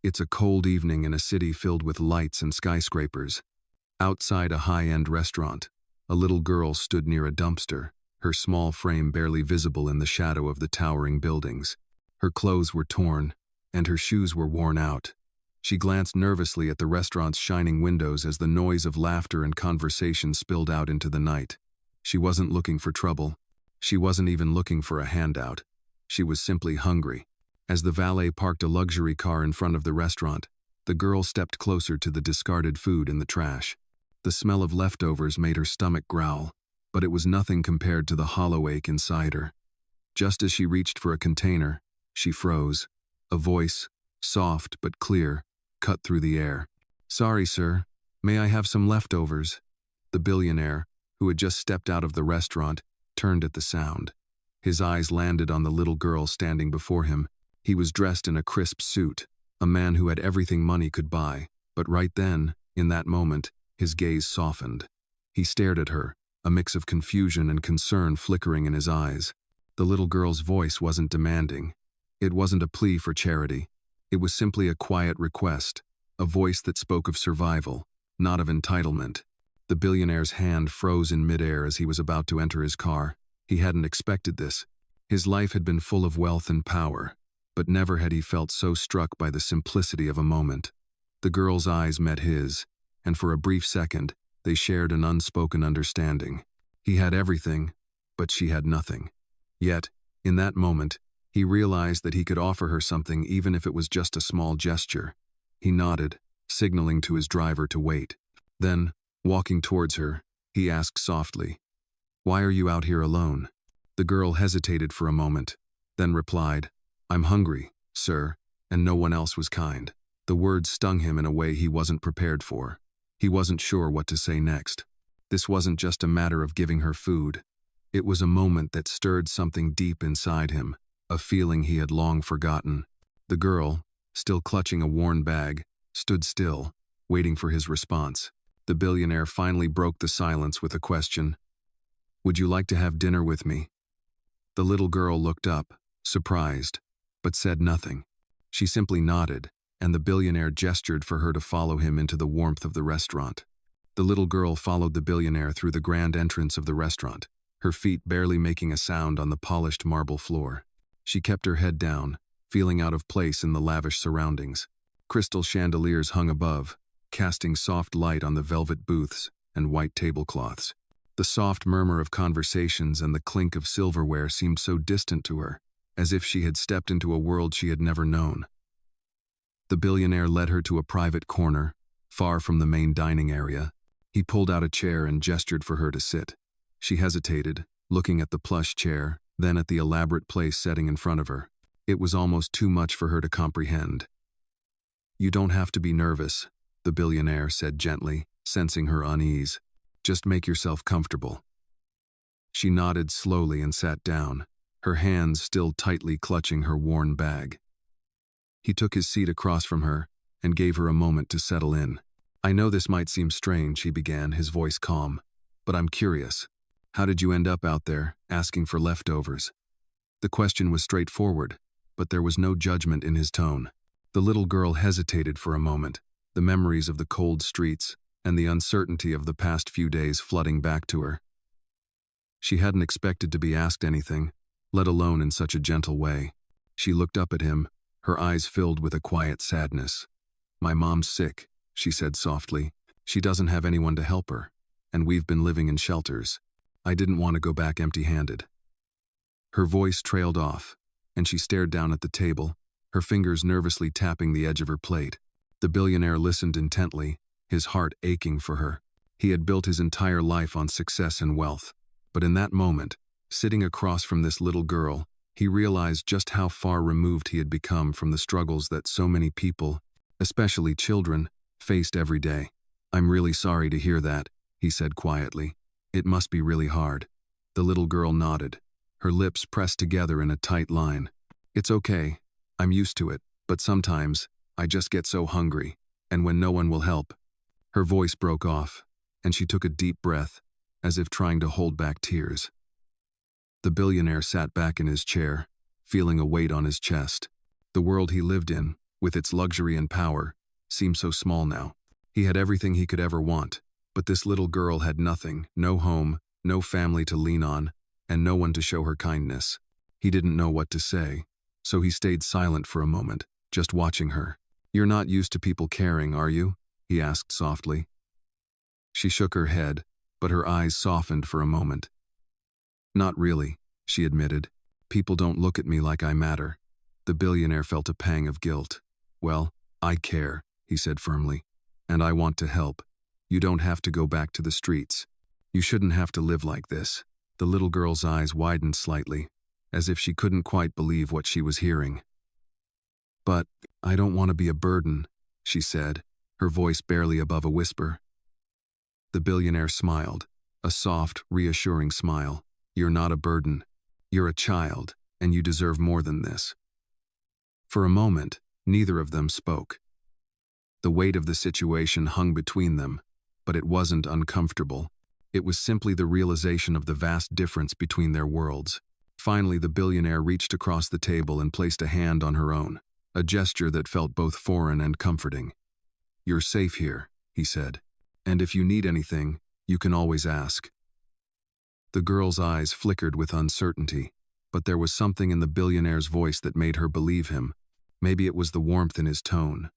It's a cold evening in a city filled with lights and skyscrapers. Outside a high-end restaurant, a little girl stood near a dumpster, her small frame barely visible in the shadow of the towering buildings. Her clothes were torn, and her shoes were worn out. She glanced nervously at the restaurant's shining windows as the noise of laughter and conversation spilled out into the night. She wasn't looking for trouble. She wasn't even looking for a handout. She was simply hungry. As the valet parked a luxury car in front of the restaurant, the girl stepped closer to the discarded food in the trash. The smell of leftovers made her stomach growl, but it was nothing compared to the hollow ache inside her. Just as she reached for a container, she froze. A voice, soft but clear, cut through the air. "Sorry, sir. May I have some leftovers?" The billionaire, who had just stepped out of the restaurant, turned at the sound. His eyes landed on the little girl standing before him. He was dressed in a crisp suit, a man who had everything money could buy, but right then, in that moment, his gaze softened. He stared at her, a mix of confusion and concern flickering in his eyes. The little girl's voice wasn't demanding. It wasn't a plea for charity. It was simply a quiet request, a voice that spoke of survival, not of entitlement. The billionaire's hand froze in midair as he was about to enter his car. He hadn't expected this. His life had been full of wealth and power, but never had he felt so struck by the simplicity of a moment. The girl's eyes met his, and for a brief second, they shared an unspoken understanding. He had everything, but she had nothing. Yet, in that moment, he realized that he could offer her something even if it was just a small gesture. He nodded, signaling to his driver to wait. Then, walking towards her, he asked softly, "Why are you out here alone?" The girl hesitated for a moment, then replied, "I'm hungry, sir," and no one else was kind. The words stung him in a way he wasn't prepared for. He wasn't sure what to say next. This wasn't just a matter of giving her food. It was a moment that stirred something deep inside him, a feeling he had long forgotten. The girl, still clutching a worn bag, stood still, waiting for his response. The billionaire finally broke the silence with a question. "Would you like to have dinner with me?" The little girl looked up, surprised, but said nothing. She simply nodded, and the billionaire gestured for her to follow him into the warmth of the restaurant. The little girl followed the billionaire through the grand entrance of the restaurant, her feet barely making a sound on the polished marble floor. She kept her head down, feeling out of place in the lavish surroundings. Crystal chandeliers hung above, casting soft light on the velvet booths and white tablecloths. The soft murmur of conversations and the clink of silverware seemed so distant to her, as if she had stepped into a world she had never known. The billionaire led her to a private corner, far from the main dining area. He pulled out a chair and gestured for her to sit. She hesitated, looking at the plush chair, then at the elaborate place setting in front of her. It was almost too much for her to comprehend. "You don't have to be nervous," the billionaire said gently, sensing her unease. "Just make yourself comfortable." She nodded slowly and sat down, her hands still tightly clutching her worn bag. He took his seat across from her and gave her a moment to settle in. "I know this might seem strange," he began, his voice calm, "but I'm curious. How did you end up out there, asking for leftovers?" The question was straightforward, but there was no judgment in his tone. The little girl hesitated for a moment, the memories of the cold streets and the uncertainty of the past few days flooding back to her. She hadn't expected to be asked anything, let alone in such a gentle way. She looked up at him, her eyes filled with a quiet sadness. "My mom's sick," she said softly. "She doesn't have anyone to help her, and we've been living in shelters. I didn't want to go back empty-handed." Her voice trailed off, and she stared down at the table, her fingers nervously tapping the edge of her plate. The billionaire listened intently, his heart aching for her. He had built his entire life on success and wealth, but in that moment, sitting across from this little girl, he realized just how far removed he had become from the struggles that so many people, especially children, faced every day. "I'm really sorry to hear that," he said quietly. "It must be really hard." The little girl nodded, her lips pressed together in a tight line. "It's okay. I'm used to it, but sometimes, I just get so hungry, and when no one will help." Her voice broke off, and she took a deep breath, as if trying to hold back tears. The billionaire sat back in his chair, feeling a weight on his chest. The world he lived in, with its luxury and power, seemed so small now. He had everything he could ever want, but this little girl had nothing, no home, no family to lean on, and no one to show her kindness. He didn't know what to say, so he stayed silent for a moment, just watching her. "You're not used to people caring, are you?" he asked softly. She shook her head, but her eyes softened for a moment. "Not really," she admitted. "People don't look at me like I matter." The billionaire felt a pang of guilt. "Well, I care," he said firmly, "and I want to help. You don't have to go back to the streets. You shouldn't have to live like this." The little girl's eyes widened slightly, as if she couldn't quite believe what she was hearing. "But I don't want to be a burden," she said, her voice barely above a whisper. The billionaire smiled, a soft, reassuring smile. "You're not a burden. You're a child, and you deserve more than this." For a moment, neither of them spoke. The weight of the situation hung between them, but it wasn't uncomfortable. It was simply the realization of the vast difference between their worlds. Finally, the billionaire reached across the table and placed a hand on her own, a gesture that felt both foreign and comforting. "You're safe here," he said, "and if you need anything, you can always ask." The girl's eyes flickered with uncertainty, but there was something in the billionaire's voice that made her believe him. Maybe it was the warmth in his tone,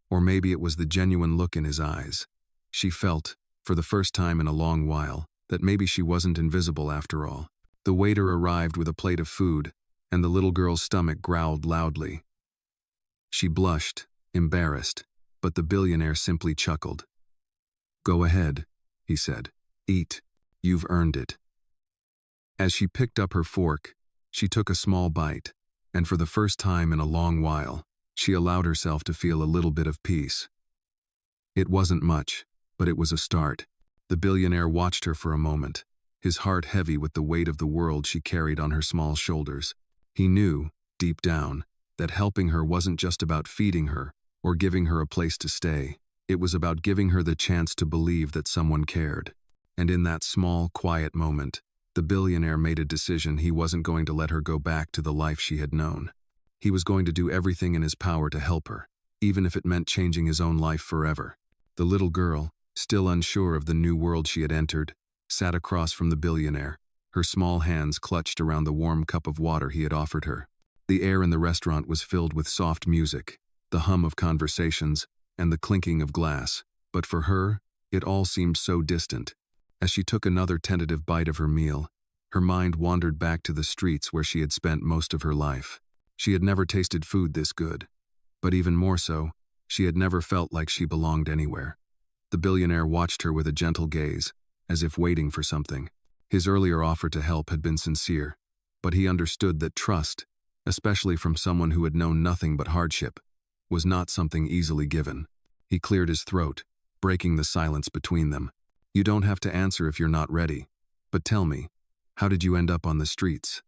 or maybe it was the genuine look in his eyes. She felt, for the first time in a long while, that maybe she wasn't invisible after all. The waiter arrived with a plate of food, and the little girl's stomach growled loudly. She blushed, embarrassed, but the billionaire simply chuckled. "Go ahead," he said. "Eat. You've earned it." As she picked up her fork, she took a small bite, and for the first time in a long while, she allowed herself to feel a little bit of peace. It wasn't much, but it was a start. The billionaire watched her for a moment, his heart heavy with the weight of the world she carried on her small shoulders. He knew, deep down, that helping her wasn't just about feeding her or giving her a place to stay. It was about giving her the chance to believe that someone cared. And in that small, quiet moment, the billionaire made a decision. He wasn't going to let her go back to the life she had known. He was going to do everything in his power to help her, even if it meant changing his own life forever. The little girl, still unsure of the new world she had entered, sat across from the billionaire, her small hands clutched around the warm cup of water he had offered her. The air in the restaurant was filled with soft music, the hum of conversations, and the clinking of glass. But for her, it all seemed so distant. As she took another tentative bite of her meal, her mind wandered back to the streets where she had spent most of her life. She had never tasted food this good. But even more so, she had never felt like she belonged anywhere. The billionaire watched her with a gentle gaze, as if waiting for something. His earlier offer to help had been sincere, but he understood that trust, especially from someone who had known nothing but hardship, was not something easily given. He cleared his throat, breaking the silence between them. "You don't have to answer if you're not ready. But tell me, how did you end up on the streets?"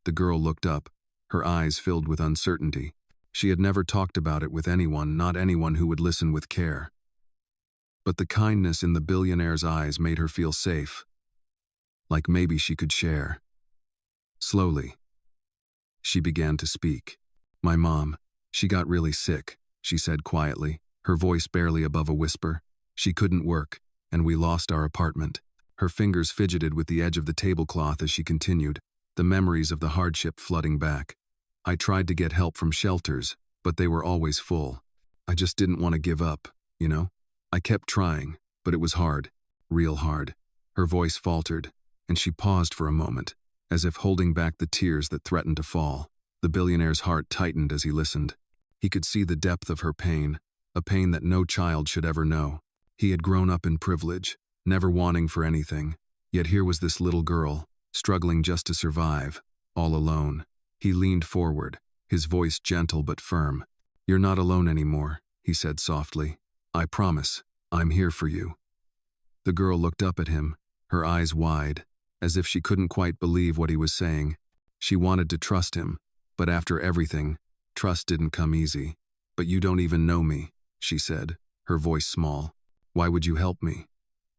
The girl looked up, her eyes filled with uncertainty. She had never talked about it with anyone, not anyone who would listen with care. But the kindness in the billionaire's eyes made her feel safe, like maybe she could share. Slowly, she began to speak. "My mom, she got really sick," she said quietly, her voice barely above a whisper. "She couldn't work, and we lost our apartment." Her fingers fidgeted with the edge of the tablecloth as she continued, the memories of the hardship flooding back. "I tried to get help from shelters, but they were always full. I just didn't want to give up, you know? I kept trying, but it was hard, real hard." Her voice faltered, and she paused for a moment, as if holding back the tears that threatened to fall. The billionaire's heart tightened as he listened. He could see the depth of her pain, a pain that no child should ever know. He had grown up in privilege, never wanting for anything, yet here was this little girl, struggling just to survive, all alone. He leaned forward, his voice gentle but firm. "You're not alone anymore," he said softly. "I promise, I'm here for you." The girl looked up at him, her eyes wide, as if she couldn't quite believe what he was saying. She wanted to trust him, but after everything, trust didn't come easy. "But you don't even know me," she said, her voice small. "Why would you help me?"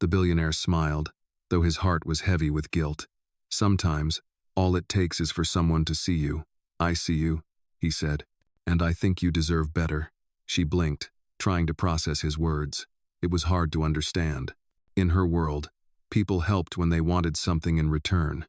The billionaire smiled, though his heart was heavy with guilt. "Sometimes, all it takes is for someone to see you. I see you," he said, "and I think you deserve better." She blinked, trying to process his words. It was hard to understand. In her world, people helped when they wanted something in return.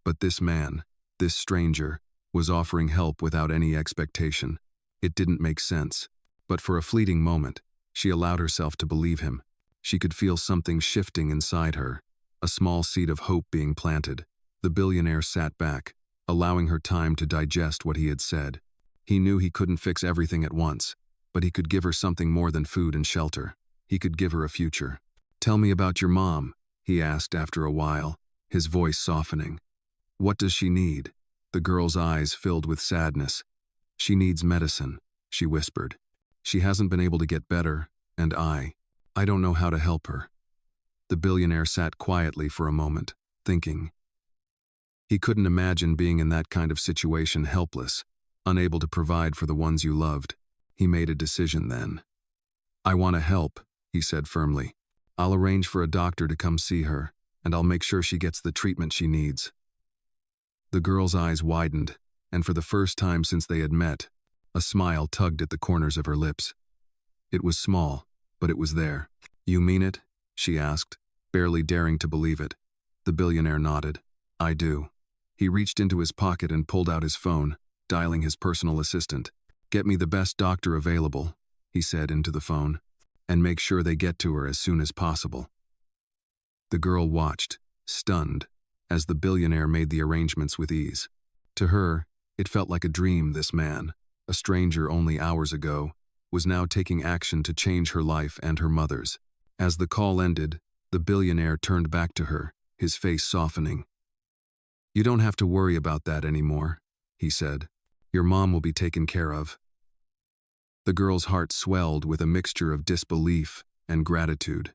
But this man, this stranger, was offering help without any expectation. It didn't make sense. But for a fleeting moment, she allowed herself to believe him. She could feel something shifting inside her, a small seed of hope being planted. The billionaire sat back, allowing her time to digest what he had said. He knew he couldn't fix everything at once, but he could give her something more than food and shelter. He could give her a future. "Tell me about your mom," he asked after a while, his voice softening. "What does she need?" The girl's eyes filled with sadness. "She needs medicine," she whispered. "She hasn't been able to get better, and I don't know how to help her." The billionaire sat quietly for a moment, thinking. He couldn't imagine being in that kind of situation, helpless, unable to provide for the ones you loved. He made a decision then. "I want to help," he said firmly. "I'll arrange for a doctor to come see her, and I'll make sure she gets the treatment she needs." The girl's eyes widened, and for the first time since they had met, a smile tugged at the corners of her lips. It was small, but it was there. "You mean it?" she asked, barely daring to believe it. The billionaire nodded. "I do." He reached into his pocket and pulled out his phone, dialing his personal assistant. "Get me the best doctor available," he said into the phone, "and make sure they get to her as soon as possible." The girl watched, stunned, as the billionaire made the arrangements with ease. To her, it felt like a dream. This man, a stranger only hours ago, was now taking action to change her life and her mother's. As the call ended, the billionaire turned back to her, his face softening. "You don't have to worry about that anymore," he said. "Your mom will be taken care of." The girl's heart swelled with a mixture of disbelief and gratitude.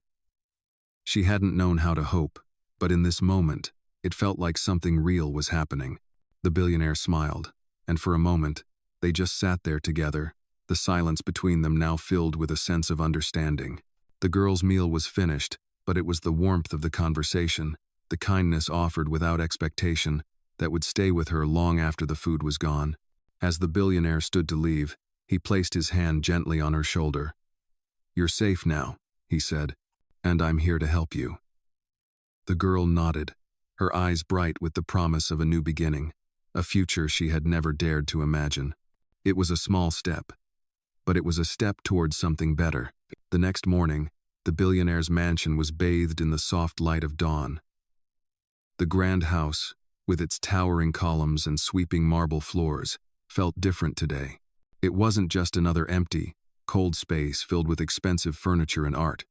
She hadn't known how to hope, but in this moment, it felt like something real was happening. The billionaire smiled, and for a moment, they just sat there together, the silence between them now filled with a sense of understanding. The girl's meal was finished, but it was the warmth of the conversation, the kindness offered without expectation, that would stay with her long after the food was gone. As the billionaire stood to leave, he placed his hand gently on her shoulder. "You're safe now," he said, "and I'm here to help you." The girl nodded, her eyes bright with the promise of a new beginning, a future she had never dared to imagine. It was a small step, but it was a step towards something better. The next morning, the billionaire's mansion was bathed in the soft light of dawn. The grand house, with its towering columns and sweeping marble floors, felt different today. It wasn't just another empty, cold space filled with expensive furniture and art.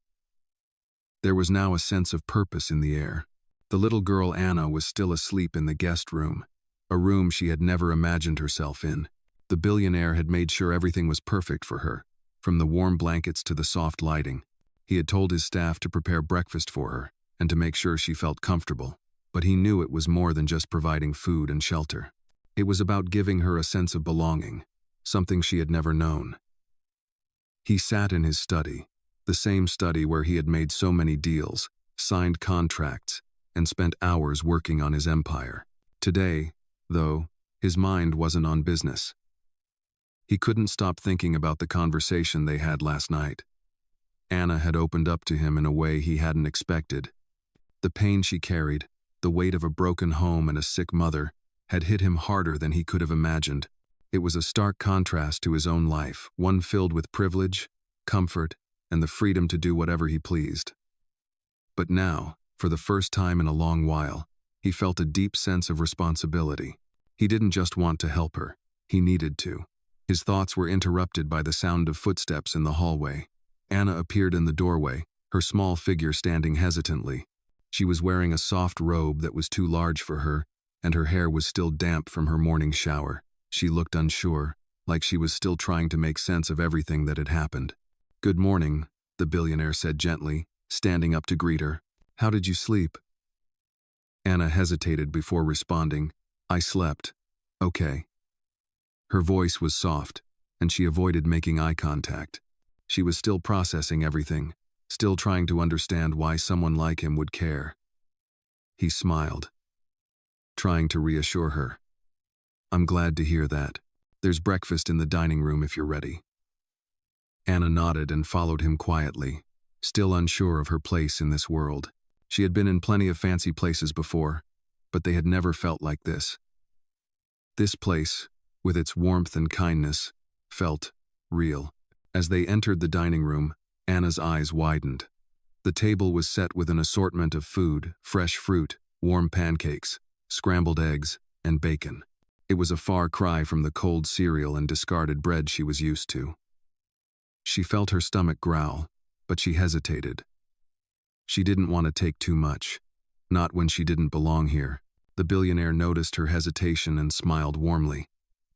There was now a sense of purpose in the air. The little girl Anna was still asleep in the guest room, a room she had never imagined herself in. The billionaire had made sure everything was perfect for her, from the warm blankets to the soft lighting. He had told his staff to prepare breakfast for her and to make sure she felt comfortable. But he knew it was more than just providing food and shelter. It was about giving her a sense of belonging, something she had never known. He sat in his study, the same study where he had made so many deals, signed contracts, and spent hours working on his empire. Today, though, his mind wasn't on business. He couldn't stop thinking about the conversation they had last night. Anna had opened up to him in a way he hadn't expected. The pain she carried, the weight of a broken home and a sick mother, had hit him harder than he could have imagined. It was a stark contrast to his own life, one filled with privilege, comfort, and the freedom to do whatever he pleased. But now, for the first time in a long while, he felt a deep sense of responsibility. He didn't just want to help her, he needed to. His thoughts were interrupted by the sound of footsteps in the hallway. Anna appeared in the doorway, her small figure standing hesitantly. She was wearing a soft robe that was too large for her, and her hair was still damp from her morning shower. She looked unsure, like she was still trying to make sense of everything that had happened. "Good morning," the billionaire said gently, standing up to greet her. "How did you sleep?" Anna hesitated before responding. "I slept. Okay." Her voice was soft, and she avoided making eye contact. She was still processing everything, still trying to understand why someone like him would care. He smiled, trying to reassure her. "I'm glad to hear that. There's breakfast in the dining room if you're ready." Anna nodded and followed him quietly, still unsure of her place in this world. She had been in plenty of fancy places before, but they had never felt like this. This place, with its warmth and kindness, felt real. As they entered the dining room, Anna's eyes widened. The table was set with an assortment of food, fresh fruit, warm pancakes, scrambled eggs, and bacon. It was a far cry from the cold cereal and discarded bread she was used to. She felt her stomach growl, but she hesitated. She didn't want to take too much, not when she didn't belong here. The billionaire noticed her hesitation and smiled warmly.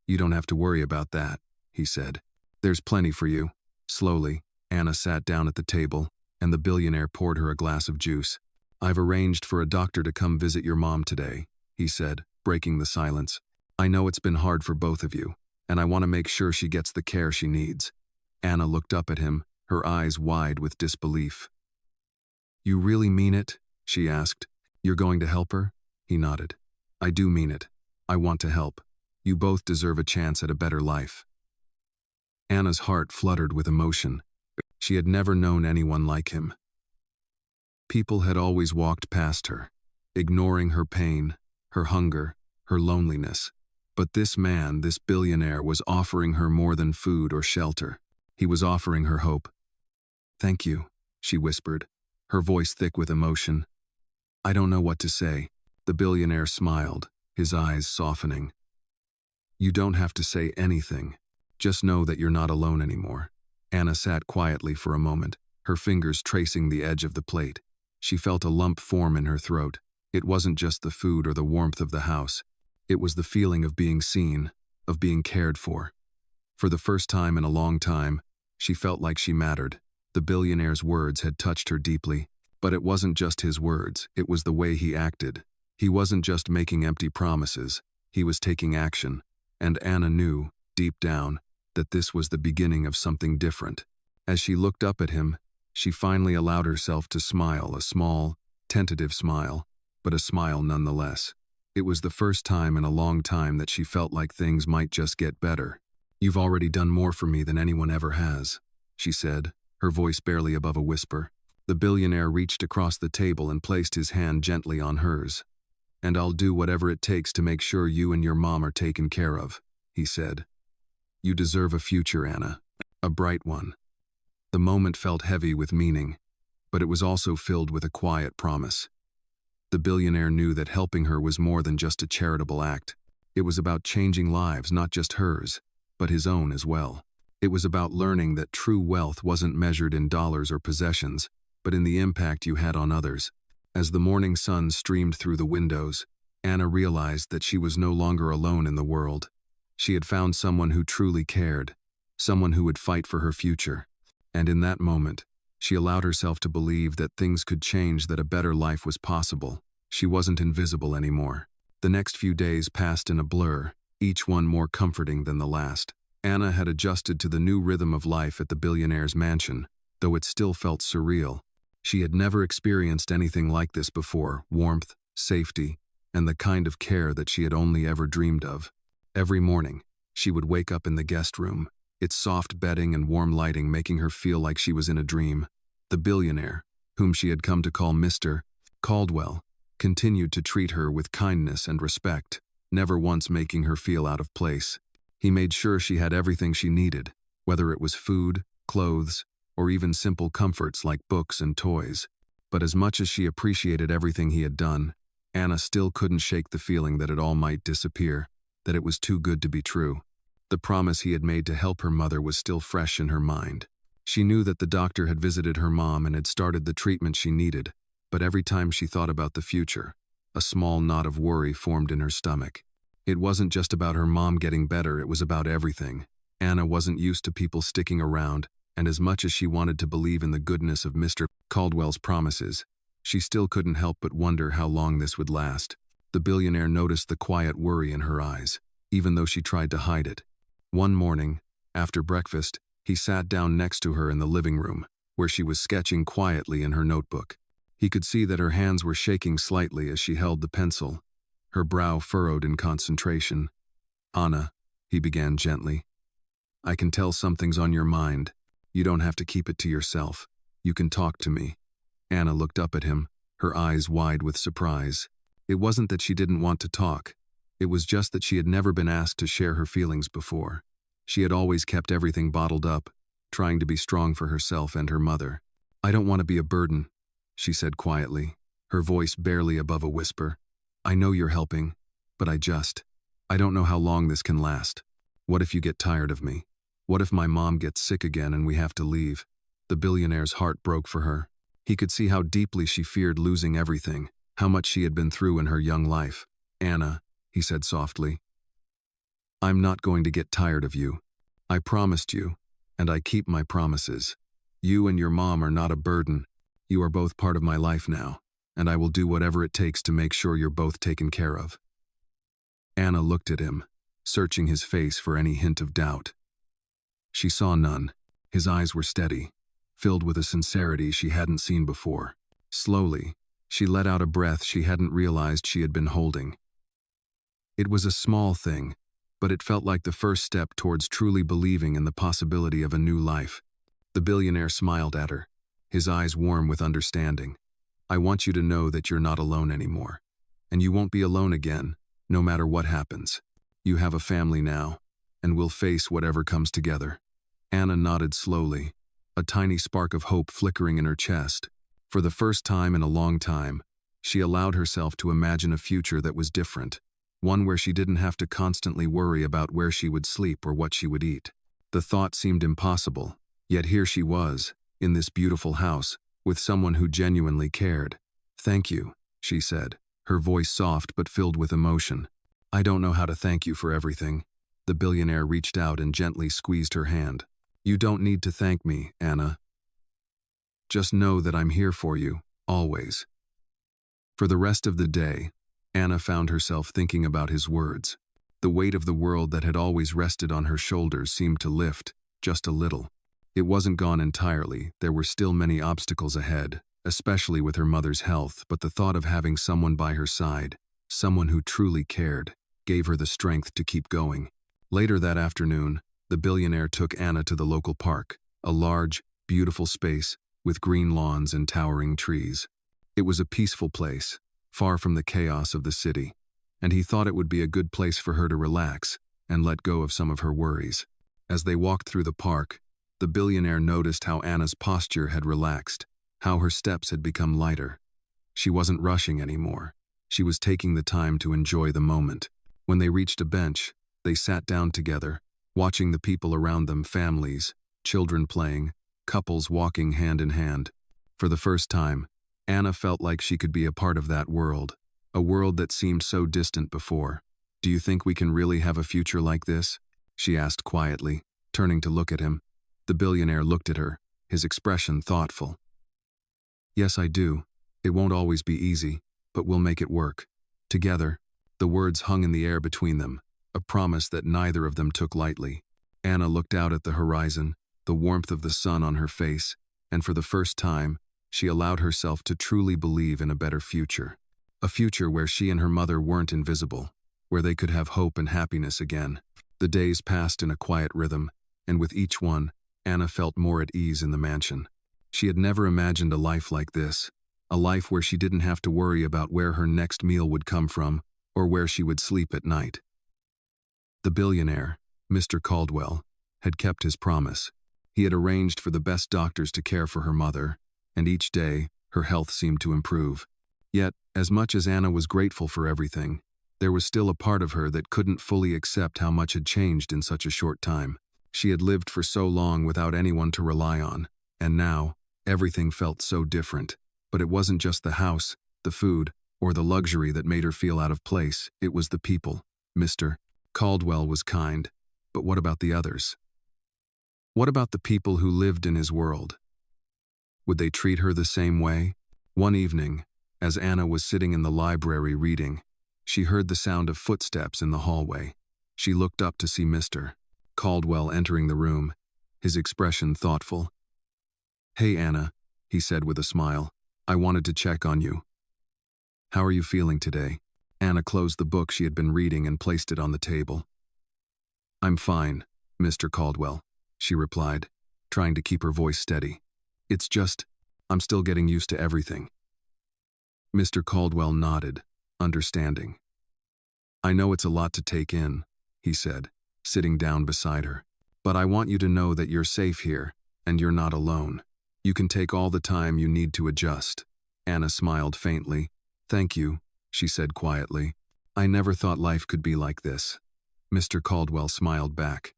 "You don't have to worry about that," he said. "There's plenty for you." Slowly, Anna sat down at the table, and the billionaire poured her a glass of juice. "I've arranged for a doctor to come visit your mom today," he said, breaking the silence. "I know it's been hard for both of you, and I want to make sure she gets the care she needs." Anna looked up at him, her eyes wide with disbelief. "You really mean it?" she asked. "You're going to help her?" He nodded. "I do mean it. I want to help. You both deserve a chance at a better life." Anna's heart fluttered with emotion. She had never known anyone like him. People had always walked past her, ignoring her pain, her hunger, her loneliness. But this man, this billionaire, was offering her more than food or shelter. He was offering her hope. "Thank you," she whispered, her voice thick with emotion. "I don't know what to say." The billionaire smiled, his eyes softening. "You don't have to say anything. Just know that you're not alone anymore." Anna sat quietly for a moment, her fingers tracing the edge of the plate. She felt a lump form in her throat. It wasn't just the food or the warmth of the house. It was the feeling of being seen, of being cared for. For the first time in a long time, she felt like she mattered. The billionaire's words had touched her deeply. But it wasn't just his words, it was the way he acted. He wasn't just making empty promises, he was taking action. And Anna knew, deep down, that this was the beginning of something different. As she looked up at him, she finally allowed herself to smile, a small, tentative smile, but a smile nonetheless. It was the first time in a long time that she felt like things might just get better. "You've already done more for me than anyone ever has," she said, her voice barely above a whisper. The billionaire reached across the table and placed his hand gently on hers. "And I'll do whatever it takes to make sure you and your mom are taken care of," he said. "You deserve a future, Anna. A bright one." The moment felt heavy with meaning, but it was also filled with a quiet promise. The billionaire knew that helping her was more than just a charitable act. It was about changing lives, not just hers, but his own as well. It was about learning that true wealth wasn't measured in dollars or possessions, but in the impact you had on others. As the morning sun streamed through the windows, Anna realized that she was no longer alone in the world. She had found someone who truly cared, someone who would fight for her future. And in that moment, she allowed herself to believe that things could change, that a better life was possible. She wasn't invisible anymore. The next few days passed in a blur, each one more comforting than the last. Anna had adjusted to the new rhythm of life at the billionaire's mansion, though it still felt surreal. She had never experienced anything like this before: warmth, safety, and the kind of care that she had only ever dreamed of. Every morning, she would wake up in the guest room, its soft bedding and warm lighting making her feel like she was in a dream. The billionaire, whom she had come to call Mr. Caldwell, continued to treat her with kindness and respect, never once making her feel out of place. He made sure she had everything she needed, whether it was food, clothes, or even simple comforts like books and toys. But as much as she appreciated everything he had done, Anna still couldn't shake the feeling that it all might disappear, that it was too good to be true. The promise he had made to help her mother was still fresh in her mind. She knew that the doctor had visited her mom and had started the treatment she needed, but every time she thought about the future, a small knot of worry formed in her stomach. It wasn't just about her mom getting better, it was about everything. Anna wasn't used to people sticking around, and as much as she wanted to believe in the goodness of Mr. Caldwell's promises, she still couldn't help but wonder how long this would last. The billionaire noticed the quiet worry in her eyes, even though she tried to hide it. One morning, after breakfast, he sat down next to her in the living room, where she was sketching quietly in her notebook. He could see that her hands were shaking slightly as she held the pencil, her brow furrowed in concentration. "Anna," he began gently, "I can tell something's on your mind." You don't have to keep it to yourself. You can talk to me." Anna looked up at him, her eyes wide with surprise. It wasn't that she didn't want to talk. It was just that she had never been asked to share her feelings before. She had always kept everything bottled up, trying to be strong for herself and her mother. "I don't want to be a burden," she said quietly, her voice barely above a whisper. "I know you're helping, but I don't know how long this can last. What if you get tired of me? What if my mom gets sick again and we have to leave?" The billionaire's heart broke for her. He could see how deeply she feared losing everything, how much she had been through in her young life. "Anna," he said softly, "I'm not going to get tired of you. I promised you, and I keep my promises. You and your mom are not a burden. You are both part of my life now, and I will do whatever it takes to make sure you're both taken care of." Anna looked at him, searching his face for any hint of doubt. She saw none. His eyes were steady, filled with a sincerity she hadn't seen before. Slowly, she let out a breath she hadn't realized she had been holding. It was a small thing, but it felt like the first step towards truly believing in the possibility of a new life. The billionaire smiled at her, his eyes warm with understanding. "I want you to know that you're not alone anymore. And you won't be alone again, no matter what happens. You have a family now, and we'll face whatever comes together." Anna nodded slowly, a tiny spark of hope flickering in her chest. For the first time in a long time, she allowed herself to imagine a future that was different, one where she didn't have to constantly worry about where she would sleep or what she would eat. The thought seemed impossible, yet here she was, in this beautiful house, with someone who genuinely cared. "Thank you," she said, her voice soft but filled with emotion. "I don't know how to thank you for everything." The billionaire reached out and gently squeezed her hand. "You don't need to thank me, Anna. Just know that I'm here for you, always." For the rest of the day, Anna found herself thinking about his words. The weight of the world that had always rested on her shoulders seemed to lift, just a little. It wasn't gone entirely, there were still many obstacles ahead, especially with her mother's health, but the thought of having someone by her side, someone who truly cared, gave her the strength to keep going. Later that afternoon, the billionaire took Anna to the local park, a large, beautiful space with green lawns and towering trees. It was a peaceful place, far from the chaos of the city, and he thought it would be a good place for her to relax and let go of some of her worries. As they walked through the park, the billionaire noticed how Anna's posture had relaxed, how her steps had become lighter. She wasn't rushing anymore. She was taking the time to enjoy the moment. When they reached a bench, they sat down together, watching the people around them, families, children playing, couples walking hand in hand. For the first time, Anna felt like she could be a part of that world, a world that seemed so distant before. "Do you think we can really have a future like this?" she asked quietly, turning to look at him. The billionaire looked at her, his expression thoughtful. "Yes, I do. It won't always be easy, but we'll make it work. Together." The words hung in the air between them, a promise that neither of them took lightly. Anna looked out at the horizon, the warmth of the sun on her face, and for the first time, she allowed herself to truly believe in a better future. A future where she and her mother weren't invisible, where they could have hope and happiness again. The days passed in a quiet rhythm, and with each one, Anna felt more at ease in the mansion. She had never imagined a life like this, a life where she didn't have to worry about where her next meal would come from or where she would sleep at night. The billionaire, Mr. Caldwell, had kept his promise. He had arranged for the best doctors to care for her mother, and each day, her health seemed to improve. Yet, as much as Anna was grateful for everything, there was still a part of her that couldn't fully accept how much had changed in such a short time. She had lived for so long without anyone to rely on, and now, everything felt so different. But it wasn't just the house, the food, or the luxury that made her feel out of place, it was the people. Mr. Caldwell was kind, but what about the others? What about the people who lived in his world? Would they treat her the same way? One evening, as Anna was sitting in the library reading, she heard the sound of footsteps in the hallway. She looked up to see Mr. Caldwell entering the room, his expression thoughtful. "Hey, Anna," he said with a smile. "I wanted to check on you. How are you feeling today?" Anna closed the book she had been reading and placed it on the table. "I'm fine, Mr. Caldwell," she replied. trying to keep her voice steady. "It's just, I'm still getting used to everything." Mr. Caldwell nodded, understanding. "I know it's a lot to take in," he said, sitting down beside her. "But I want you to know that you're safe here, and you're not alone. You can take all the time you need to adjust." Anna smiled faintly. "Thank you," she said quietly. "I never thought life could be like this." Mr. Caldwell smiled back.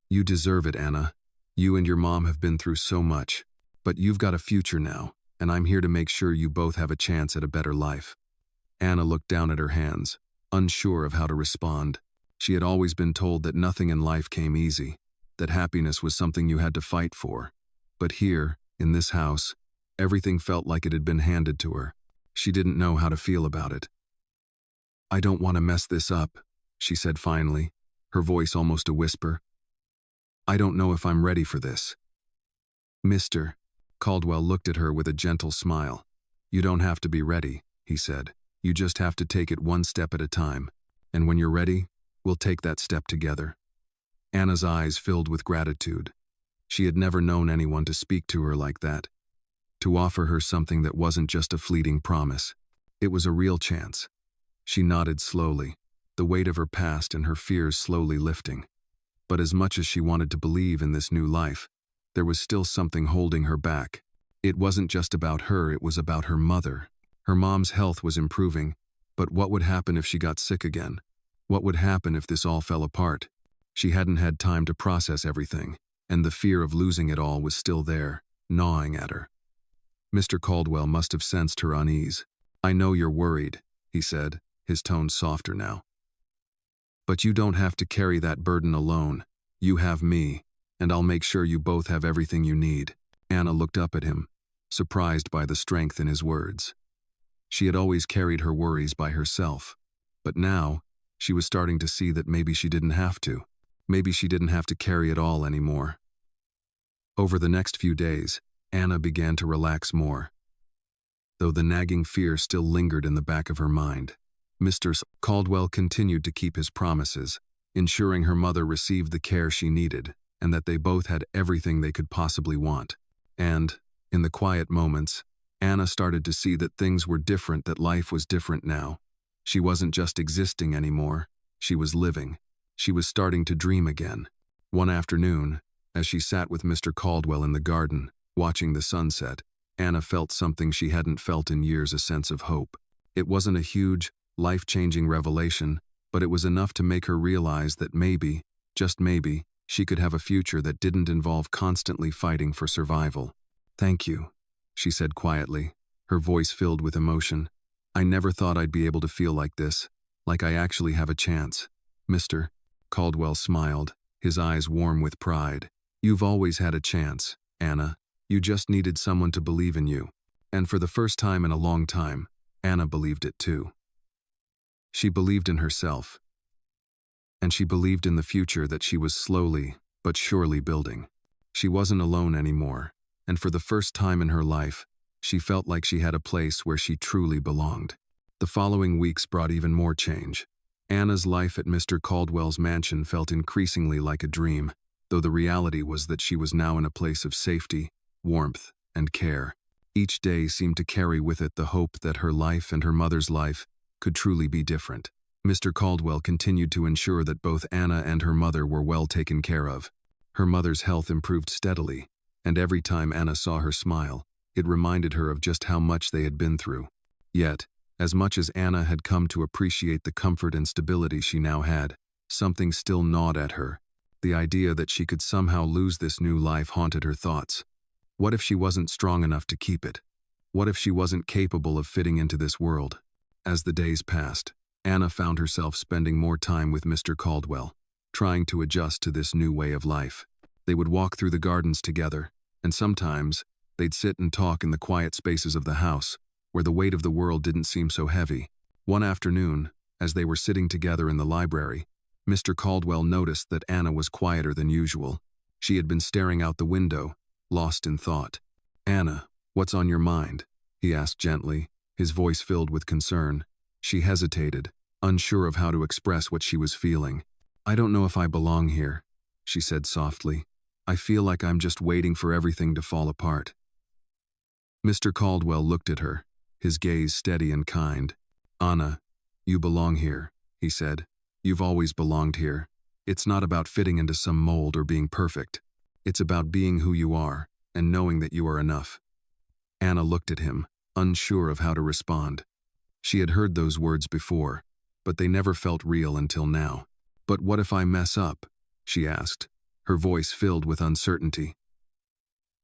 "You deserve it, Anna. You and your mom have been through so much. But you've got a future now, and I'm here to make sure you both have a chance at a better life." Anna looked down at her hands, unsure of how to respond. She had always been told that nothing in life came easy, that happiness was something you had to fight for. But here, in this house, everything felt like it had been handed to her. She didn't know how to feel about it. "I don't want to mess this up," she said finally, her voice almost a whisper. "I don't know if I'm ready for this." "Mr. Caldwell looked at her with a gentle smile. "You don't have to be ready," he said. "You just have to take it one step at a time. And when you're ready, we'll take that step together." Anna's eyes filled with gratitude. She had never known anyone to speak to her like that, to offer her something that wasn't just a fleeting promise. It was a real chance. She nodded slowly, the weight of her past and her fears slowly lifting. But as much as she wanted to believe in this new life, there was still something holding her back. It wasn't just about her, it was about her mother. Her mom's health was improving, but what would happen if she got sick again? What would happen if this all fell apart? She hadn't had time to process everything, and the fear of losing it all was still there, gnawing at her. Mr. Caldwell must have sensed her unease. "I know you're worried," he said, his tone softer now. "But you don't have to carry that burden alone. You have me, and I'll make sure you both have everything you need." Anna looked up at him, surprised by the strength in his words. She had always carried her worries by herself, but now she was starting to see that maybe she didn't have to. Maybe she didn't have to carry it all anymore. Over the next few days, Anna began to relax more, though the nagging fear still lingered in the back of her mind. Mr. Caldwell continued to keep his promises, ensuring her mother received the care she needed, and that they both had everything they could possibly want. And, in the quiet moments, Anna started to see that things were different, that life was different now. She wasn't just existing anymore, she was living. She was starting to dream again. One afternoon, as she sat with Mr. Caldwell in the garden, watching the sunset, Anna felt something she hadn't felt in years, a sense of hope. It wasn't a huge, life-changing revelation, but it was enough to make her realize that maybe, just maybe, she could have a future that didn't involve constantly fighting for survival. "Thank you," she said quietly, her voice filled with emotion. "I never thought I'd be able to feel like this, like I actually have a chance." Mr. Caldwell smiled, his eyes warm with pride. "You've always had a chance, Anna. You just needed someone to believe in you." And for the first time in a long time, Anna believed it too. She believed in herself, and she believed in the future that she was slowly but surely building. She wasn't alone anymore, and for the first time in her life, she felt like she had a place where she truly belonged. The following weeks brought even more change. Anna's life at Mr. Caldwell's mansion felt increasingly like a dream, though the reality was that she was now in a place of safety, warmth, and care. Each day seemed to carry with it the hope that her life and her mother's life could truly be different. Mr. Caldwell continued to ensure that both Anna and her mother were well taken care of. Her mother's health improved steadily, and every time Anna saw her smile, it reminded her of just how much they had been through. Yet, as much as Anna had come to appreciate the comfort and stability she now had, something still gnawed at her. The idea that she could somehow lose this new life haunted her thoughts. What if she wasn't strong enough to keep it? What if she wasn't capable of fitting into this world? As the days passed, Anna found herself spending more time with Mr. Caldwell, trying to adjust to this new way of life. They would walk through the gardens together, and sometimes they'd sit and talk in the quiet spaces of the house, where the weight of the world didn't seem so heavy. One afternoon, as they were sitting together in the library, Mr. Caldwell noticed that Anna was quieter than usual. She had been staring out the window, lost in thought. "Anna, what's on your mind?" he asked gently, his voice filled with concern. She hesitated, unsure of how to express what she was feeling. "I don't know if I belong here," she said softly. I feel like I'm just waiting for everything to fall apart." Mr. Caldwell looked at her, his gaze steady and kind. "Anna, you belong here," he said. "You've always belonged here. It's not about fitting into some mold or being perfect. It's about being who you are and knowing that you are enough." Anna looked at him, unsure of how to respond. She had heard those words before, but they never felt real until now. "But what if I mess up?" she asked, her voice filled with uncertainty.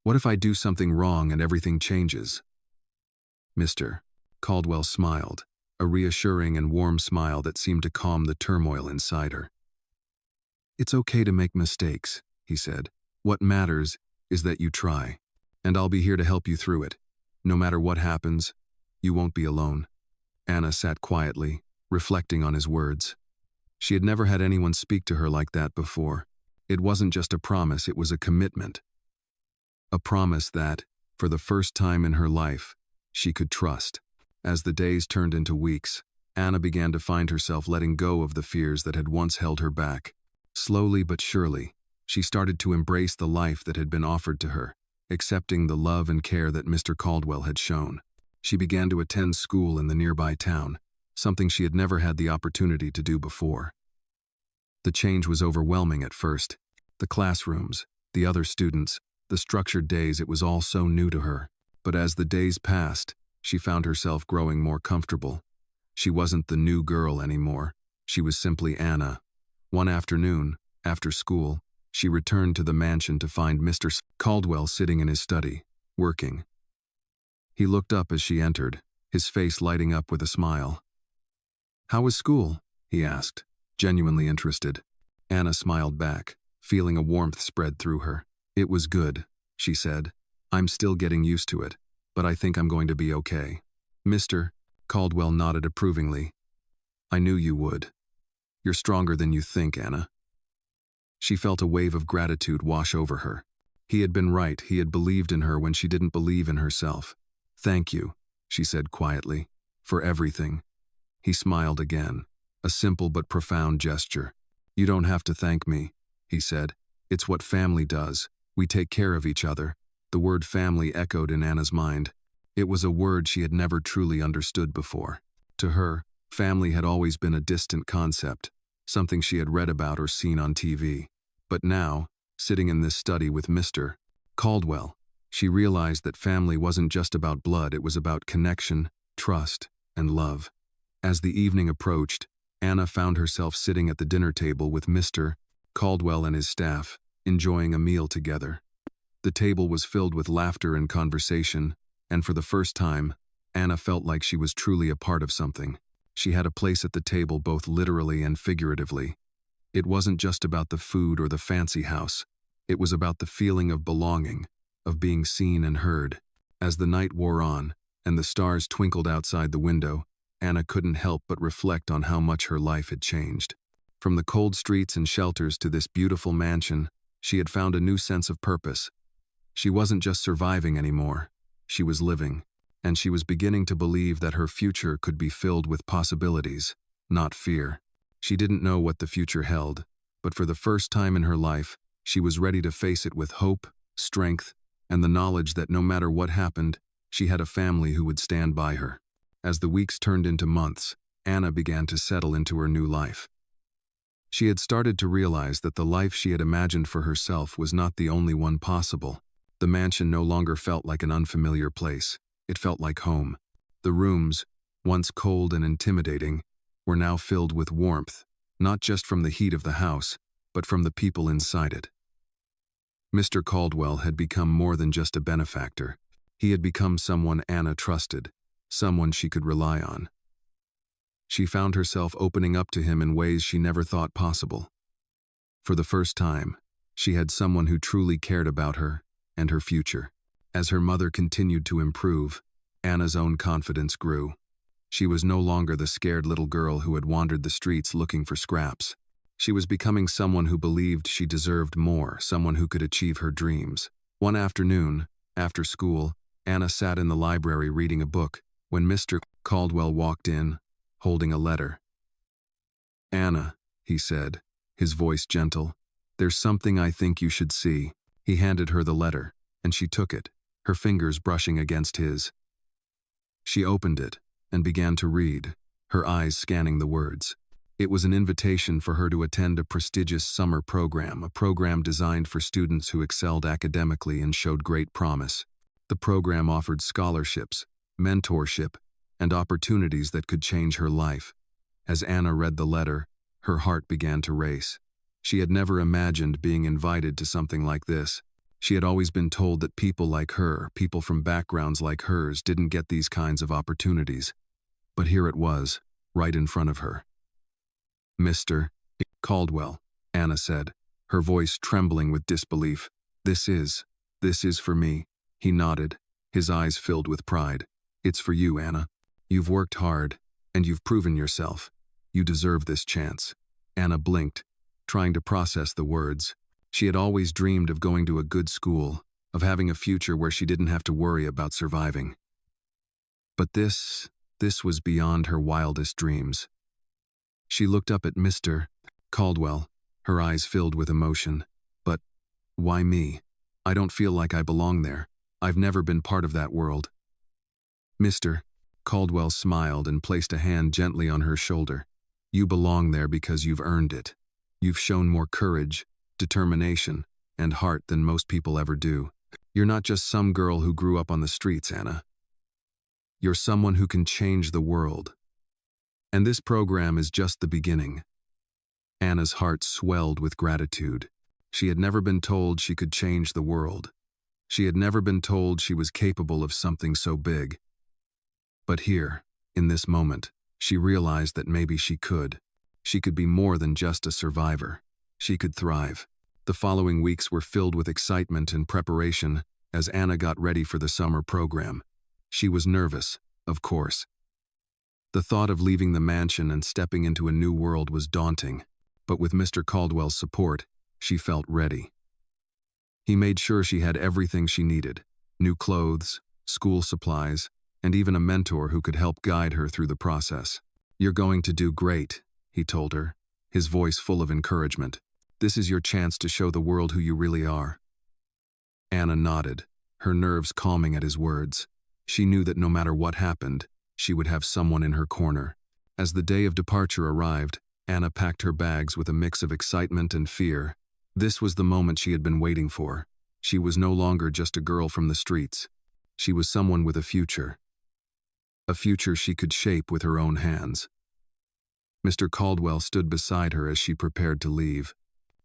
"What if I do something wrong and everything changes?" Mr. Caldwell smiled, a reassuring and warm smile that seemed to calm the turmoil inside her. "It's okay to make mistakes," he said. "What matters is that you try, and I'll be here to help you through it. No matter what happens, you won't be alone." Anna sat quietly, reflecting on his words. She had never had anyone speak to her like that before. It wasn't just a promise, it was a commitment. A promise that, for the first time in her life, she could trust. As the days turned into weeks, Anna began to find herself letting go of the fears that had once held her back. Slowly but surely, she started to embrace the life that had been offered to her, accepting the love and care that Mr. Caldwell had shown. She began to attend school in the nearby town, something she had never had the opportunity to do before. The change was overwhelming at first. The classrooms, the other students, the structured days, it was all so new to her. But as the days passed, she found herself growing more comfortable. She wasn't the new girl anymore. She was simply Anna. One afternoon, after school, she returned to the mansion to find Mr. Caldwell sitting in his study, working. He looked up as she entered, his face lighting up with a smile. "How was school?" he asked, genuinely interested. Anna smiled back, feeling a warmth spread through her. "It was good," she said. "I'm still getting used to it, but I think I'm going to be okay." Mr. Caldwell nodded approvingly. "I knew you would. You're stronger than you think, Anna." She felt a wave of gratitude wash over her. He had been right, he had believed in her when she didn't believe in herself. "Thank you," she said quietly, "for everything." He smiled again, a simple but profound gesture. "You don't have to thank me," he said. "It's what family does. We take care of each other." The word family echoed in Anna's mind. It was a word she had never truly understood before. To her, family had always been a distant concept, something she had read about or seen on TV. But now, sitting in this study with Mr. Caldwell, she realized that family wasn't just about blood, it was about connection, trust, and love. As the evening approached, Anna found herself sitting at the dinner table with Mr. Caldwell and his staff, enjoying a meal together. The table was filled with laughter and conversation, and for the first time, Anna felt like she was truly a part of something. She had a place at the table both literally and figuratively. It wasn't just about the food or the fancy house. It was about the feeling of belonging, of being seen and heard. As the night wore on, and the stars twinkled outside the window, Anna couldn't help but reflect on how much her life had changed. From the cold streets and shelters to this beautiful mansion, she had found a new sense of purpose. She wasn't just surviving anymore. She was living, and she was beginning to believe that her future could be filled with possibilities, not fear. She didn't know what the future held, but for the first time in her life, she was ready to face it with hope, strength, and the knowledge that no matter what happened, she had a family who would stand by her. As the weeks turned into months, Anna began to settle into her new life. She had started to realize that the life she had imagined for herself was not the only one possible. The mansion no longer felt like an unfamiliar place. It felt like home. The rooms, once cold and intimidating, were now filled with warmth, not just from the heat of the house, but from the people inside it. Mr. Caldwell had become more than just a benefactor. He had become someone Anna trusted, someone she could rely on. She found herself opening up to him in ways she never thought possible. For the first time, she had someone who truly cared about her and her future. As her mother continued to improve, Anna's own confidence grew. She was no longer the scared little girl who had wandered the streets looking for scraps. She was becoming someone who believed she deserved more, someone who could achieve her dreams. One afternoon, after school, Anna sat in the library reading a book when Mr. Caldwell walked in, holding a letter. "Anna," he said, his voice gentle, "there's something I think you should see." He handed her the letter, and she took it, her fingers brushing against his. She opened it and began to read, her eyes scanning the words. It was an invitation for her to attend a prestigious summer program, a program designed for students who excelled academically and showed great promise. The program offered scholarships, mentorship, and opportunities that could change her life. As Anna read the letter, her heart began to race. She had never imagined being invited to something like this. She had always been told that people like her, people from backgrounds like hers, didn't get these kinds of opportunities. But here it was, right in front of her. "Mr. Caldwell," Anna said, her voice trembling with disbelief. This is for me." He nodded, his eyes filled with pride. "It's for you, Anna. You've worked hard, and you've proven yourself. You deserve this chance." Anna blinked, trying to process the words. She had always dreamed of going to a good school, of having a future where she didn't have to worry about surviving. But this was beyond her wildest dreams. She looked up at Mr. Caldwell, her eyes filled with emotion. "But why me? I don't feel like I belong there. I've never been part of that world." Mr. Caldwell smiled and placed a hand gently on her shoulder. "You belong there because you've earned it. You've shown more courage, determination, and heart than most people ever do. You're not just some girl who grew up on the streets, Anna. You're someone who can change the world. And this program is just the beginning." Anna's heart swelled with gratitude. She had never been told she could change the world. She had never been told she was capable of something so big. But here, in this moment, she realized that maybe she could. She could be more than just a survivor. She could thrive. The following weeks were filled with excitement and preparation as Anna got ready for the summer program. She was nervous, of course. The thought of leaving the mansion and stepping into a new world was daunting, but with Mr. Caldwell's support, she felt ready. He made sure she had everything she needed: new clothes, school supplies, and even a mentor who could help guide her through the process. "You're going to do great," he told her, his voice full of encouragement. "This is your chance to show the world who you really are." Anna nodded, her nerves calming at his words. She knew that no matter what happened, she would have someone in her corner. As the day of departure arrived, Anna packed her bags with a mix of excitement and fear. This was the moment she had been waiting for. She was no longer just a girl from the streets. She was someone with a future. A future she could shape with her own hands. Mr. Caldwell stood beside her as she prepared to leave.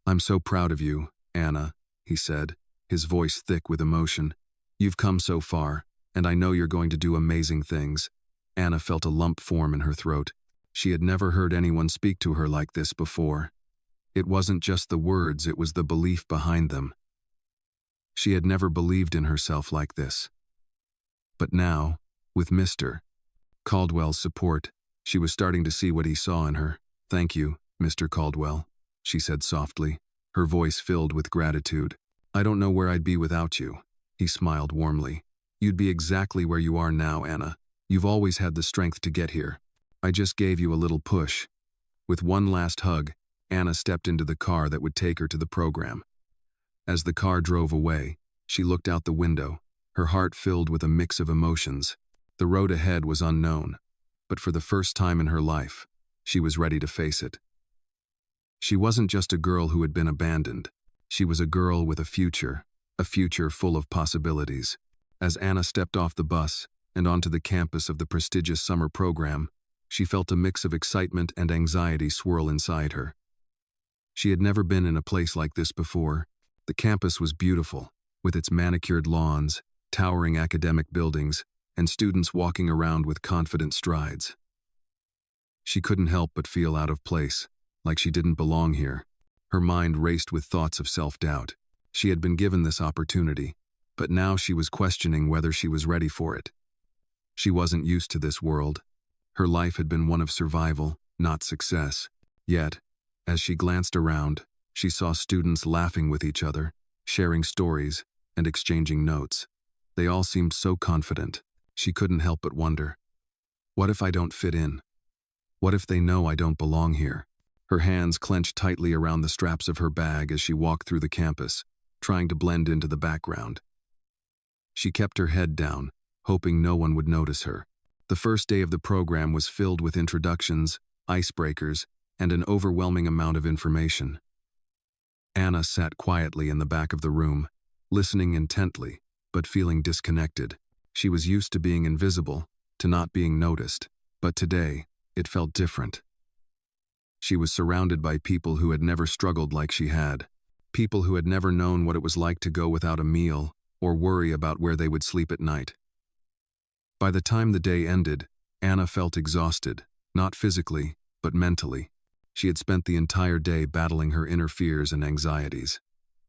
"I'm so proud of you, Anna," he said, his voice thick with emotion. "You've come so far, and I know you're going to do amazing things." Anna felt a lump form in her throat. She had never heard anyone speak to her like this before. It wasn't just the words, it was the belief behind them. She had never believed in herself like this. But now, with Mr. Caldwell's support, she was starting to see what he saw in her. "Thank you, Mr. Caldwell," she said softly, her voice filled with gratitude. "I don't know where I'd be without you." He smiled warmly. "You'd be exactly where you are now, Anna. You've always had the strength to get here. I just gave you a little push." With one last hug, Anna stepped into the car that would take her to the program. As the car drove away, she looked out the window, her heart filled with a mix of emotions. The road ahead was unknown, but for the first time in her life, she was ready to face it. She wasn't just a girl who had been abandoned. She was a girl with a future full of possibilities. As Anna stepped off the bus and onto the campus of the prestigious summer program, she felt a mix of excitement and anxiety swirl inside her. She had never been in a place like this before. The campus was beautiful, with its manicured lawns, towering academic buildings, and students walking around with confident strides. She couldn't help but feel out of place, like she didn't belong here. Her mind raced with thoughts of self-doubt. She had been given this opportunity, but now she was questioning whether she was ready for it. She wasn't used to this world. Her life had been one of survival, not success. Yet, as she glanced around, she saw students laughing with each other, sharing stories, and exchanging notes. They all seemed so confident. She couldn't help but wonder, what if I don't fit in? What if they know I don't belong here? Her hands clenched tightly around the straps of her bag as she walked through the campus. trying to blend into the background. She kept her head down, hoping no one would notice her. The first day of the program was filled with introductions, icebreakers, and an overwhelming amount of information. Anna sat quietly in the back of the room, listening intently, but feeling disconnected. She was used to being invisible, to not being noticed, but today, it felt different. She was surrounded by people who had never struggled like she had, people who had never known what it was like to go without a meal or worry about where they would sleep at night. By the time the day ended, Anna felt exhausted, not physically, but mentally. She had spent the entire day battling her inner fears and anxieties.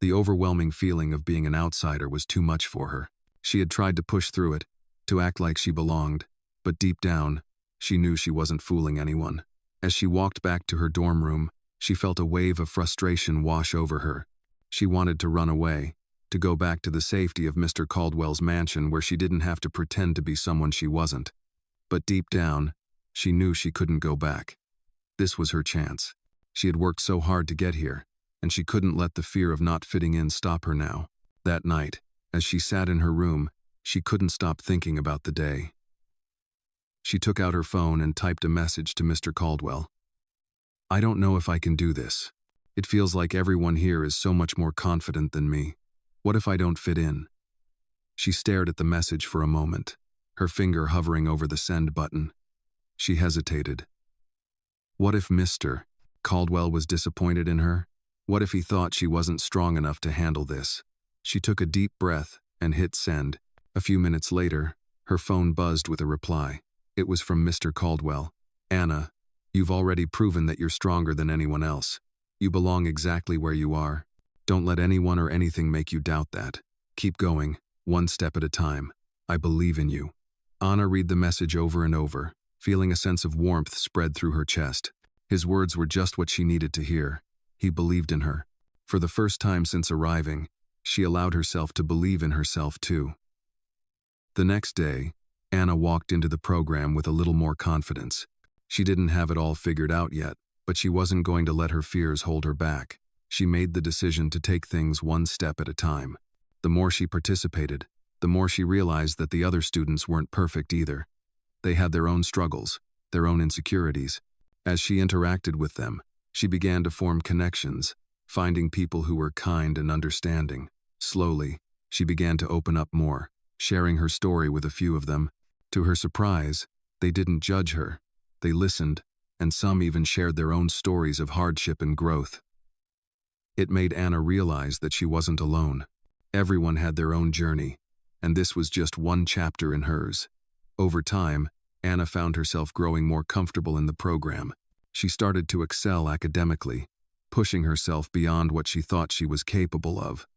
The overwhelming feeling of being an outsider was too much for her. She had tried to push through it, to act like she belonged, but deep down, she knew she wasn't fooling anyone. As she walked back to her dorm room, she felt a wave of frustration wash over her. She wanted to run away, to go back to the safety of Mr. Caldwell's mansion where she didn't have to pretend to be someone she wasn't. But deep down, she knew she couldn't go back. This was her chance. She had worked so hard to get here, and she couldn't let the fear of not fitting in stop her now. That night, as she sat in her room, she couldn't stop thinking about the day. She took out her phone and typed a message to Mr. Caldwell. "I don't know if I can do this. It feels like everyone here is so much more confident than me. What if I don't fit in?" She stared at the message for a moment, her finger hovering over the send button. She hesitated. What if Mr. Caldwell was disappointed in her? What if he thought she wasn't strong enough to handle this? She took a deep breath and hit send. A few minutes later, her phone buzzed with a reply. It was from Mr. Caldwell. "Anna, you've already proven that you're stronger than anyone else. You belong exactly where you are. Don't let anyone or anything make you doubt that. Keep going, one step at a time. I believe in you." Anna read the message over and over, feeling a sense of warmth spread through her chest. His words were just what she needed to hear. He believed in her. For the first time since arriving, she allowed herself to believe in herself too. The next day, Anna walked into the program with a little more confidence. She didn't have it all figured out yet, but she wasn't going to let her fears hold her back. She made the decision to take things one step at a time. The more she participated, the more she realized that the other students weren't perfect either. They had their own struggles, their own insecurities. As she interacted with them, she began to form connections, finding people who were kind and understanding. Slowly, she began to open up more, sharing her story with a few of them. To her surprise, they didn't judge her. They listened, and some even shared their own stories of hardship and growth. It made Anna realize that she wasn't alone. Everyone had their own journey, and this was just one chapter in hers. Over time, Anna found herself growing more comfortable in the program. She started to excel academically, pushing herself beyond what she thought she was capable of.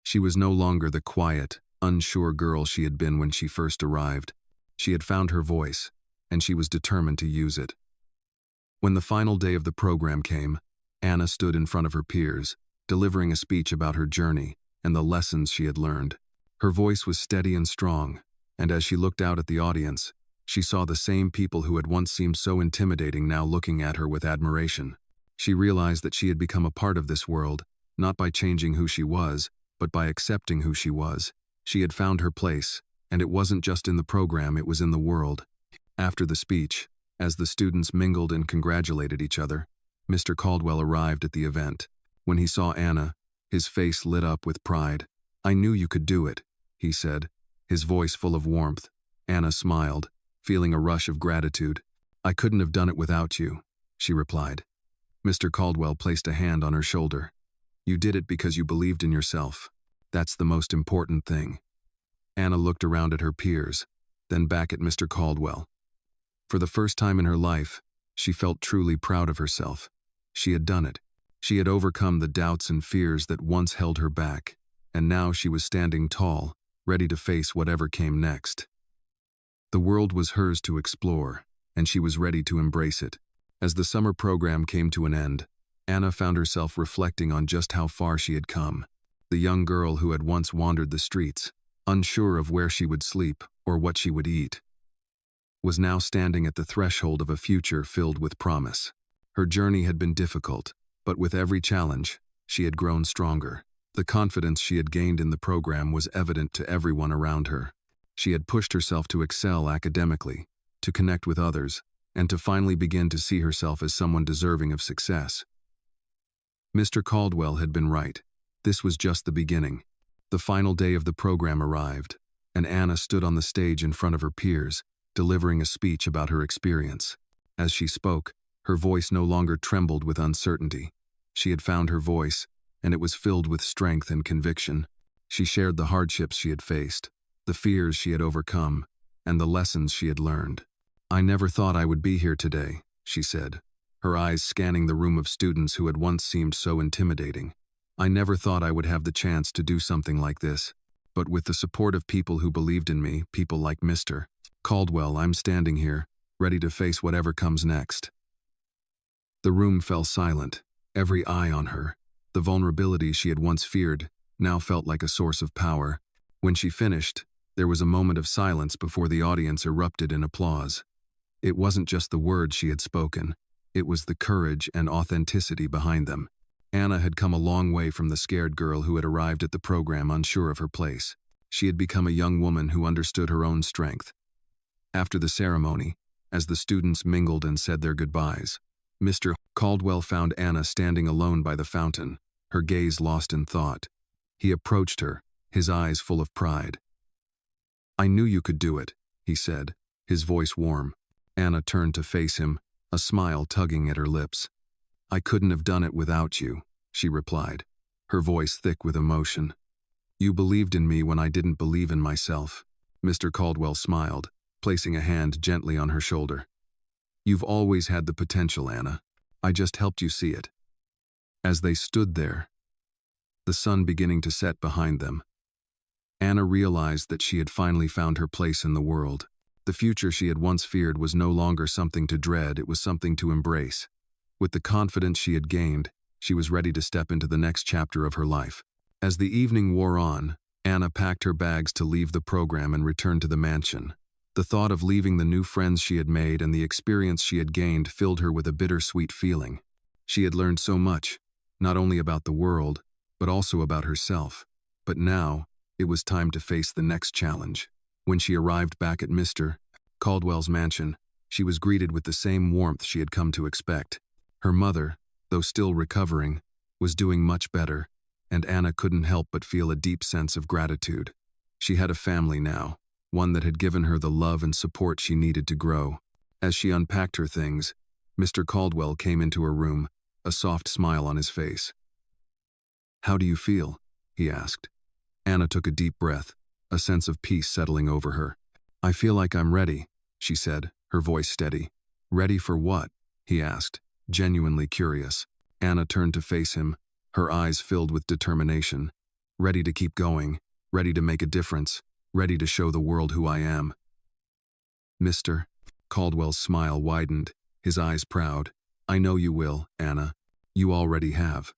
She was no longer the quiet, unsure girl she had been when she first arrived. She had found her voice, and she was determined to use it. When the final day of the program came, Anna stood in front of her peers, delivering a speech about her journey and the lessons she had learned. Her voice was steady and strong, and as she looked out at the audience, she saw the same people who had once seemed so intimidating now looking at her with admiration. She realized that she had become a part of this world, not by changing who she was, but by accepting who she was. She had found her place, and it wasn't just in the program, it was in the world. After the speech, as the students mingled and congratulated each other, Mr. Caldwell arrived at the event. When he saw Anna, his face lit up with pride. "I knew you could do it," he said, his voice full of warmth. Anna smiled, feeling a rush of gratitude. "I couldn't have done it without you," she replied. Mr. Caldwell placed a hand on her shoulder. "You did it because you believed in yourself. That's the most important thing." Anna looked around at her peers, then back at Mr. Caldwell. For the first time in her life, she felt truly proud of herself. She had done it. She had overcome the doubts and fears that once held her back, and now she was standing tall, ready to face whatever came next. The world was hers to explore, and she was ready to embrace it. As the summer program came to an end, Anna found herself reflecting on just how far she had come. The young girl who had once wandered the streets, unsure of where she would sleep or what she would eat, was now standing at the threshold of a future filled with promise. Her journey had been difficult, but with every challenge, she had grown stronger. The confidence she had gained in the program was evident to everyone around her. She had pushed herself to excel academically, to connect with others, and to finally begin to see herself as someone deserving of success. Mr. Caldwell had been right. This was just the beginning. The final day of the program arrived, and Anna stood on the stage in front of her peers, delivering a speech about her experience. As she spoke, her voice no longer trembled with uncertainty. She had found her voice, and it was filled with strength and conviction. She shared the hardships she had faced, the fears she had overcome, and the lessons she had learned. "I never thought I would be here today," she said, her eyes scanning the room of students who had once seemed so intimidating. "I never thought I would have the chance to do something like this. But with the support of people who believed in me, people like Mr. Caldwell, I'm standing here, ready to face whatever comes next." The room fell silent, every eye on her. The vulnerability she had once feared now felt like a source of power. When she finished, there was a moment of silence before the audience erupted in applause. It wasn't just the words she had spoken, it was the courage and authenticity behind them. Anna had come a long way from the scared girl who had arrived at the program unsure of her place. She had become a young woman who understood her own strength. After the ceremony, as the students mingled and said their goodbyes, Mr. Caldwell found Anna standing alone by the fountain, her gaze lost in thought. He approached her, his eyes full of pride. "I knew you could do it," he said, his voice warm. Anna turned to face him, a smile tugging at her lips. "I couldn't have done it without you," she replied, her voice thick with emotion. "You believed in me when I didn't believe in myself." Mr. Caldwell smiled, placing a hand gently on her shoulder. "You've always had the potential, Anna. I just helped you see it." As they stood there, the sun beginning to set behind them, Anna realized that she had finally found her place in the world. The future she had once feared was no longer something to dread, it was something to embrace. With the confidence she had gained, she was ready to step into the next chapter of her life. As the evening wore on, Anna packed her bags to leave the program and return to the mansion. The thought of leaving the new friends she had made and the experience she had gained filled her with a bittersweet feeling. She had learned so much, not only about the world, but also about herself. But now, it was time to face the next challenge. When she arrived back at Mr. Caldwell's mansion, she was greeted with the same warmth she had come to expect. Her mother, though still recovering, was doing much better, and Anna couldn't help but feel a deep sense of gratitude. She had a family now, one that had given her the love and support she needed to grow. As she unpacked her things, Mr. Caldwell came into her room, a soft smile on his face. "How do you feel?" he asked. Anna took a deep breath, a sense of peace settling over her. "I feel like I'm ready," she said, her voice steady. "Ready for what?" he asked, genuinely curious. Anna turned to face him, her eyes filled with determination. "Ready to keep going, ready to make a difference, ready to show the world who I am." Mr. Caldwell's smile widened, his eyes proud. "I know you will, Anna. You already have."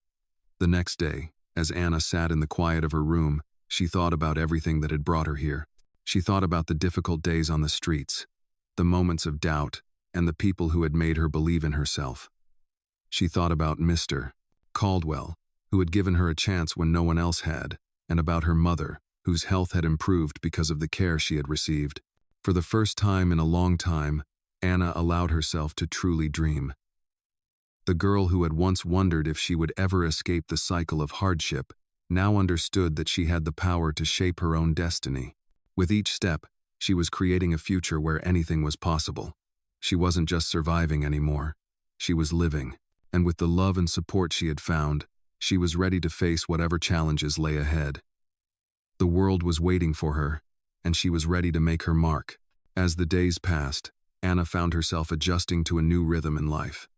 The next day, as Anna sat in the quiet of her room, she thought about everything that had brought her here. She thought about the difficult days on the streets, the moments of doubt, and the people who had made her believe in herself. She thought about Mr. Caldwell, who had given her a chance when no one else had, and about her mother, whose health had improved because of the care she had received. For the first time in a long time, Anna allowed herself to truly dream. The girl who had once wondered if she would ever escape the cycle of hardship now understood that she had the power to shape her own destiny. With each step, she was creating a future where anything was possible. She wasn't just surviving anymore. She was living, and with the love and support she had found, she was ready to face whatever challenges lay ahead. The world was waiting for her, and she was ready to make her mark. As the days passed, Anna found herself adjusting to a new rhythm in life.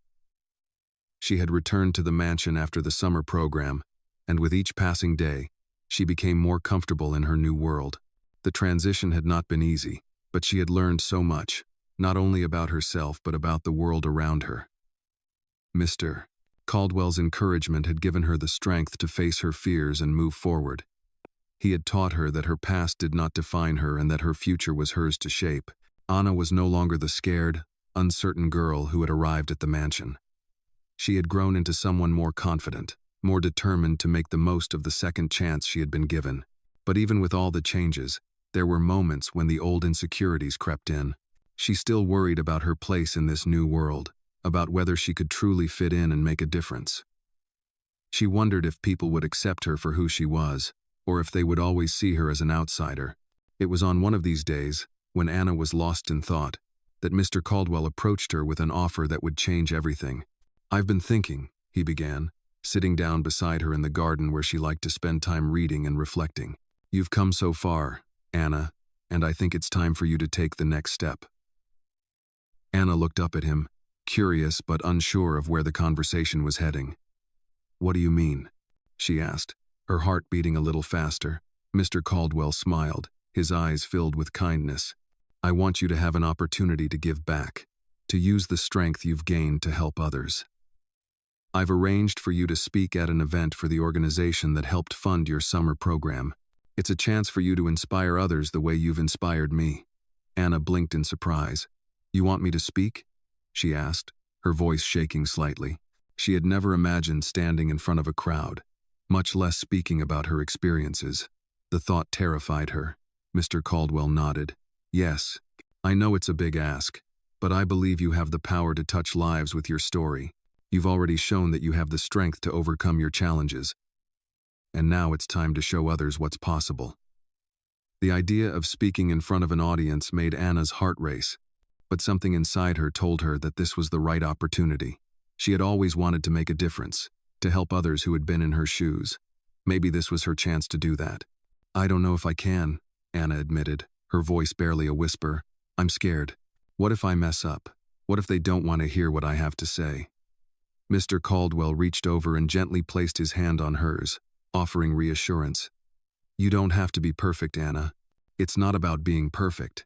She had returned to the mansion after the summer program, and with each passing day, she became more comfortable in her new world. The transition had not been easy, but she had learned so much, not only about herself but about the world around her. Mr. Caldwell's encouragement had given her the strength to face her fears and move forward. He had taught her that her past did not define her and that her future was hers to shape. Anna was no longer the scared, uncertain girl who had arrived at the mansion. She had grown into someone more confident, more determined to make the most of the second chance she had been given. But even with all the changes, there were moments when the old insecurities crept in. She still worried about her place in this new world, about whether she could truly fit in and make a difference. She wondered if people would accept her for who she was, or if they would always see her as an outsider. It was on one of these days, when Anna was lost in thought, that Mr. Caldwell approached her with an offer that would change everything. "I've been thinking," he began, sitting down beside her in the garden where she liked to spend time reading and reflecting. "You've come so far, Anna, and I think it's time for you to take the next step." Anna looked up at him, curious but unsure of where the conversation was heading. "What do you mean?" she asked, her heart beating a little faster. Mr. Caldwell smiled, his eyes filled with kindness. "I want you to have an opportunity to give back, to use the strength you've gained to help others. I've arranged for you to speak at an event for the organization that helped fund your summer program. It's a chance for you to inspire others the way you've inspired me." Anna blinked in surprise. "You want me to speak?" she asked, her voice shaking slightly. She had never imagined standing in front of a crowd, much less speaking about her experiences. The thought terrified her. Mr. Caldwell nodded. "Yes, I know it's a big ask, but I believe you have the power to touch lives with your story. You've already shown that you have the strength to overcome your challenges. And now it's time to show others what's possible." The idea of speaking in front of an audience made Anna's heart race, but something inside her told her that this was the right opportunity. She had always wanted to make a difference, to help others who had been in her shoes. Maybe this was her chance to do that. "I don't know if I can," Anna admitted, her voice barely a whisper. "I'm scared. What if I mess up? What if they don't want to hear what I have to say?" Mr. Caldwell reached over and gently placed his hand on hers, offering reassurance. "You don't have to be perfect, Anna. It's not about being perfect.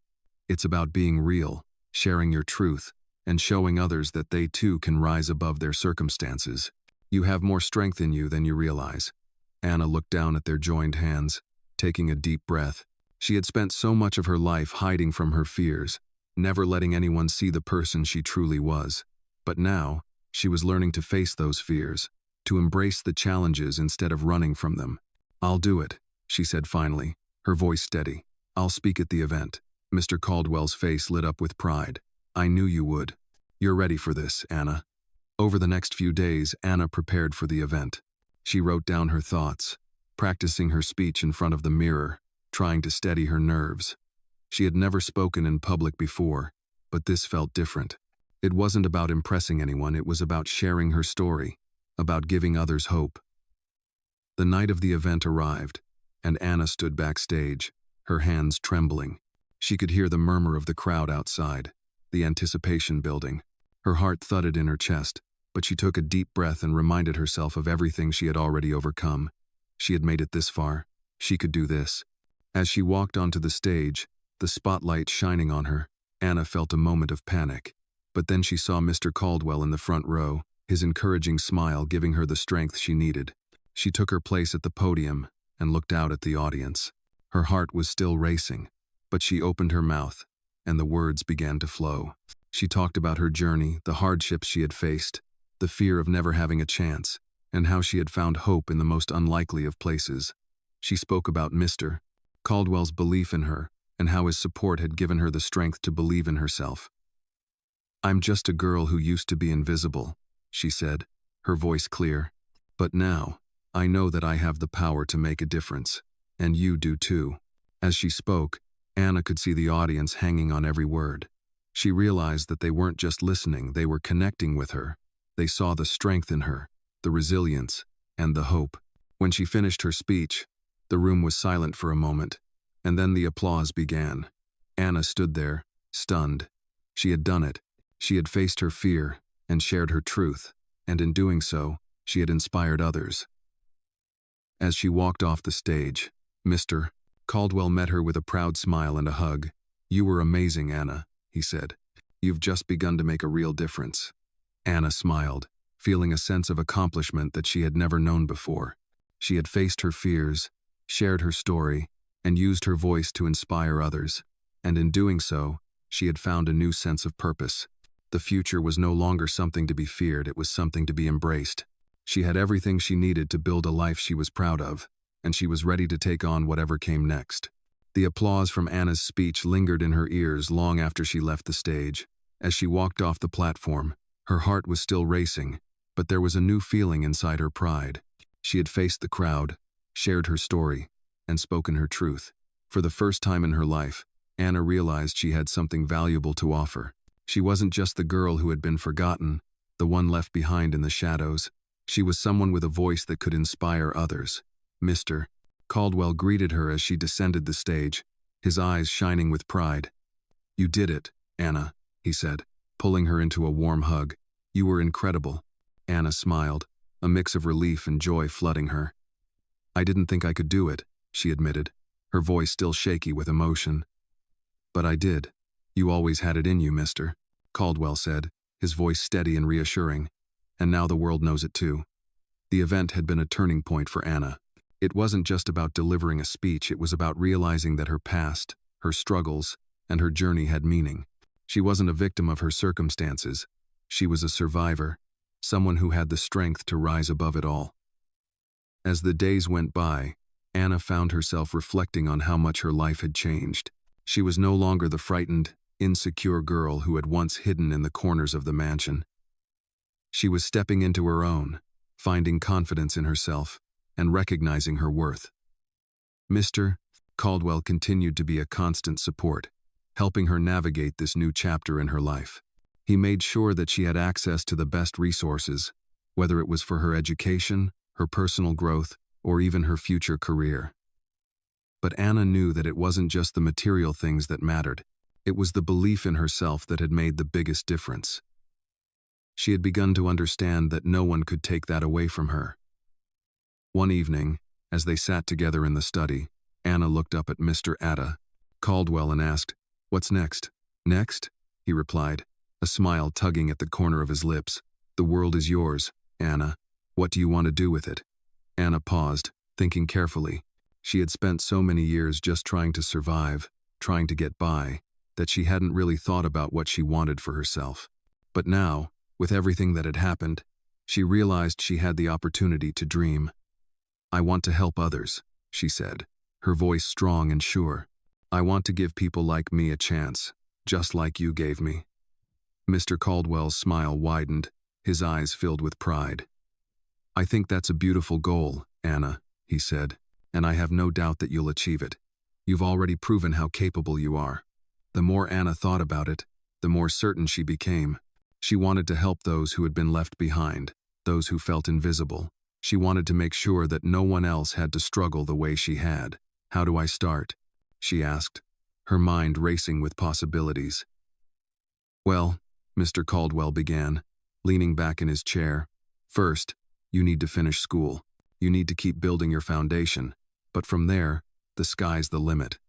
It's about being real, sharing your truth, and showing others that they too can rise above their circumstances. You have more strength in you than you realize." Anna looked down at their joined hands, taking a deep breath. She had spent so much of her life hiding from her fears, never letting anyone see the person she truly was. But now, she was learning to face those fears, to embrace the challenges instead of running from them. "I'll do it," she said finally, her voice steady. "I'll speak at the event." Mr. Caldwell's face lit up with pride. "I knew you would. You're ready for this, Anna." Over the next few days, Anna prepared for the event. She wrote down her thoughts, practicing her speech in front of the mirror, trying to steady her nerves. She had never spoken in public before, but this felt different. It wasn't about impressing anyone, it was about sharing her story, about giving others hope. The night of the event arrived, and Anna stood backstage, her hands trembling. She could hear the murmur of the crowd outside, the anticipation building. Her heart thudded in her chest, but she took a deep breath and reminded herself of everything she had already overcome. She had made it this far. She could do this. As she walked onto the stage, the spotlight shining on her, Anna felt a moment of panic. But then she saw Mr. Caldwell in the front row, his encouraging smile giving her the strength she needed. She took her place at the podium and looked out at the audience. Her heart was still racing, but she opened her mouth, and the words began to flow. She talked about her journey, the hardships she had faced, the fear of never having a chance, and how she had found hope in the most unlikely of places. She spoke about Mr. Caldwell's belief in her, and how his support had given her the strength to believe in herself. "I'm just a girl who used to be invisible," she said, her voice clear. "But now, I know that I have the power to make a difference, and you do too." As she spoke, Anna could see the audience hanging on every word. She realized that they weren't just listening, they were connecting with her. They saw the strength in her, the resilience, and the hope. When she finished her speech, the room was silent for a moment, and then the applause began. Anna stood there, stunned. She had done it. She had faced her fear and shared her truth, and in doing so, she had inspired others. As she walked off the stage, Mr. Caldwell met her with a proud smile and a hug. "You were amazing, Anna," he said. "You've just begun to make a real difference." Anna smiled, feeling a sense of accomplishment that she had never known before. She had faced her fears, shared her story, and used her voice to inspire others. And in doing so, she had found a new sense of purpose. The future was no longer something to be feared, it was something to be embraced. She had everything she needed to build a life she was proud of, and she was ready to take on whatever came next. The applause from Anna's speech lingered in her ears long after she left the stage. As she walked off the platform, her heart was still racing, but there was a new feeling inside her pride. She had faced the crowd, shared her story, and spoken her truth. For the first time in her life, Anna realized she had something valuable to offer. She wasn't just the girl who had been forgotten, the one left behind in the shadows. She was someone with a voice that could inspire others. Mr. Caldwell greeted her as she descended the stage, his eyes shining with pride. "You did it, Anna," he said, pulling her into a warm hug. "You were incredible." Anna smiled, a mix of relief and joy flooding her. "I didn't think I could do it," she admitted, her voice still shaky with emotion. "But I did. You always had it in you, Mr. Caldwell said, his voice steady and reassuring. "And now the world knows it too." The event had been a turning point for Anna. It wasn't just about delivering a speech, it was about realizing that her past, her struggles, and her journey had meaning. She wasn't a victim of her circumstances. She was a survivor, someone who had the strength to rise above it all. As the days went by, Anna found herself reflecting on how much her life had changed. She was no longer the frightened, insecure girl who had once hidden in the corners of the mansion. She was stepping into her own, finding confidence in herself, and recognizing her worth. Mr. Caldwell continued to be a constant support, helping her navigate this new chapter in her life. He made sure that she had access to the best resources, whether it was for her education, her personal growth, or even her future career. But Anna knew that it wasn't just the material things that mattered. It was the belief in herself that had made the biggest difference. She had begun to understand that no one could take that away from her. One evening, as they sat together in the study, Anna looked up at Mr. Caldwell and asked, "What's next?" "Next?" he replied, a smile tugging at the corner of his lips. "The world is yours, Anna. What do you want to do with it?" Anna paused, thinking carefully. She had spent so many years just trying to survive, trying to get by, that she hadn't really thought about what she wanted for herself. But now, with everything that had happened, she realized she had the opportunity to dream. "I want to help others," she said, her voice strong and sure. "I want to give people like me a chance, just like you gave me." Mr. Caldwell's smile widened, his eyes filled with pride. "I think that's a beautiful goal, Anna," he said, "and I have no doubt that you'll achieve it. You've already proven how capable you are." The more Anna thought about it, the more certain she became. She wanted to help those who had been left behind, those who felt invisible. She wanted to make sure that no one else had to struggle the way she had. "How do I start?" she asked, her mind racing with possibilities. "Well," Mr. Caldwell began, leaning back in his chair, "first, you need to finish school. You need to keep building your foundation. But from there, the sky's the limit.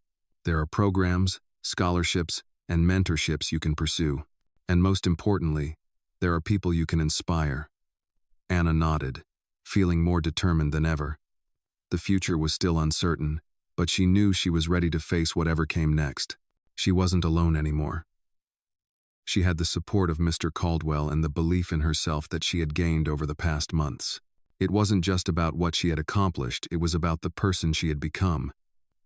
There are programs, scholarships, and mentorships you can pursue. And most importantly, there are people you can inspire." Anna nodded, feeling more determined than ever. The future was still uncertain, but she knew she was ready to face whatever came next. She wasn't alone anymore. She had the support of Mr. Caldwell and the belief in herself that she had gained over the past months. It wasn't just about what she had accomplished, it was about the person she had become.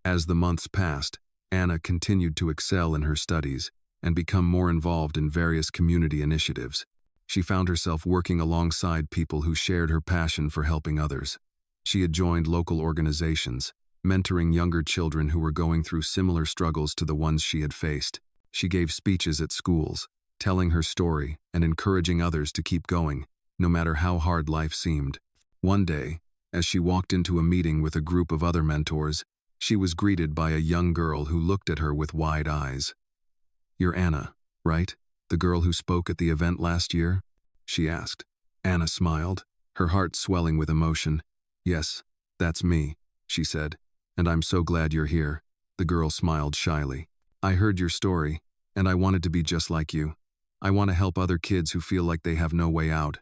As the months passed, Anna continued to excel in her studies and become more involved in various community initiatives. She found herself working alongside people who shared her passion for helping others. She had joined local organizations, mentoring younger children who were going through similar struggles to the ones she had faced. She gave speeches at schools, telling her story and encouraging others to keep going, no matter how hard life seemed. One day, as she walked into a meeting with a group of other mentors, she was greeted by a young girl who looked at her with wide eyes. "You're Anna, right? The girl who spoke at the event last year?" she asked. Anna smiled, her heart swelling with emotion. "Yes, that's me," she said, "and I'm so glad you're here." The girl smiled shyly. "I heard your story, and I wanted to be just like you. I want to help other kids who feel like they have no way out."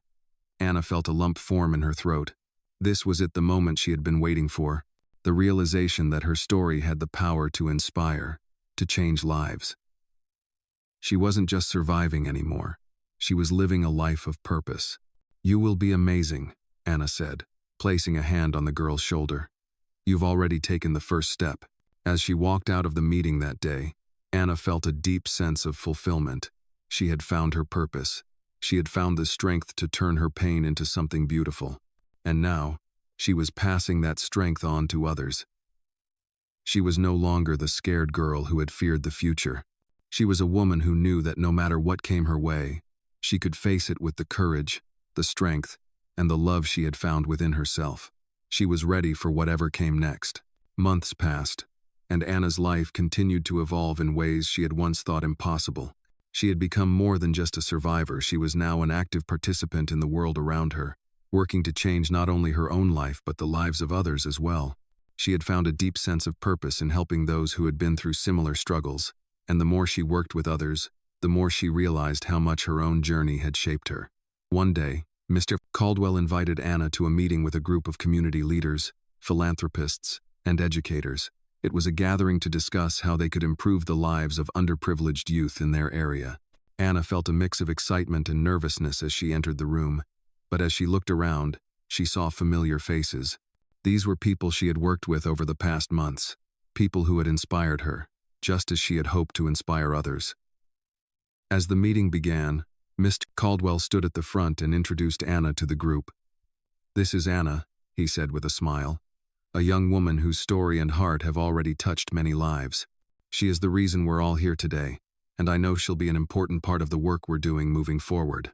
Anna felt a lump form in her throat. This was it, the moment she had been waiting for, the realization that her story had the power to inspire, to change lives. She wasn't just surviving anymore. She was living a life of purpose. "You will be amazing," Anna said, placing a hand on the girl's shoulder. You've already taken the first step. As she walked out of the meeting that day, Anna felt a deep sense of fulfillment. She had found her purpose. She had found the strength to turn her pain into something beautiful. And now, she was passing that strength on to others. She was no longer the scared girl who had feared the future. She was a woman who knew that no matter what came her way, she could face it with the courage, the strength, and the love she had found within herself. She was ready for whatever came next. Months passed, and Anna's life continued to evolve in ways she had once thought impossible. She had become more than just a survivor. She was now an active participant in the world around her, working to change not only her own life but the lives of others as well. She had found a deep sense of purpose in helping those who had been through similar struggles, and the more she worked with others, the more she realized how much her own journey had shaped her. One day, Mr. Caldwell invited Anna to a meeting with a group of community leaders, philanthropists, and educators. It was a gathering to discuss how they could improve the lives of underprivileged youth in their area. Anna felt a mix of excitement and nervousness as she entered the room, but as she looked around, she saw familiar faces. These were people she had worked with over the past months, people who had inspired her, just as she had hoped to inspire others. As the meeting began, Mr. Caldwell stood at the front and introduced Anna to the group. "This is Anna," he said with a smile, "a young woman whose story and heart have already touched many lives. She is the reason we're all here today, and I know she'll be an important part of the work we're doing moving forward."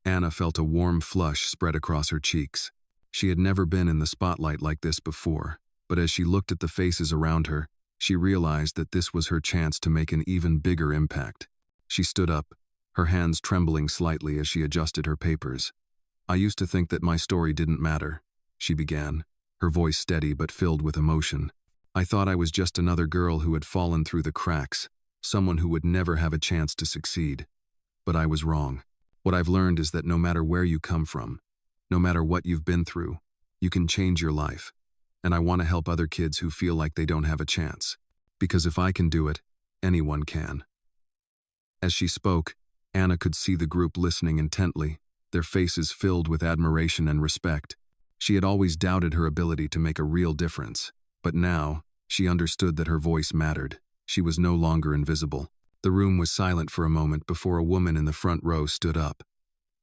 Anna felt a warm flush spread across her cheeks. She had never been in the spotlight like this before, but as she looked at the faces around her, she realized that this was her chance to make an even bigger impact. She stood up, her hands trembling slightly as she adjusted her papers. "I used to think that my story didn't matter," she began, her voice steady but filled with emotion. "I thought I was just another girl who had fallen through the cracks, someone who would never have a chance to succeed. But I was wrong. What I've learned is that no matter where you come from, no matter what you've been through, you can change your life. And I want to help other kids who feel like they don't have a chance. Because if I can do it, anyone can." As she spoke, Anna could see the group listening intently, their faces filled with admiration and respect. She had always doubted her ability to make a real difference, but now, she understood that her voice mattered. She was no longer invisible. The room was silent for a moment before a woman in the front row stood up.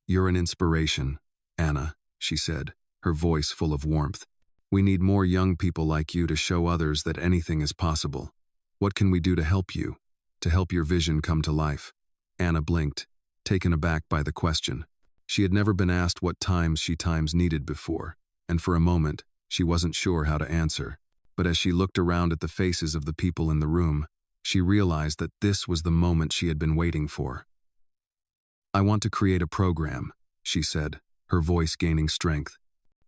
"You're an inspiration, Anna," she said, her voice full of warmth. "We need more young people like you to show others that anything is possible. What can we do to help you, to help your vision come to life?" Anna blinked, taken aback by the question. She had never been asked what she needed before, and for a moment, she wasn't sure how to answer. But as she looked around at the faces of the people in the room, she realized that this was the moment she had been waiting for. "I want to create a program," she said, her voice gaining strength.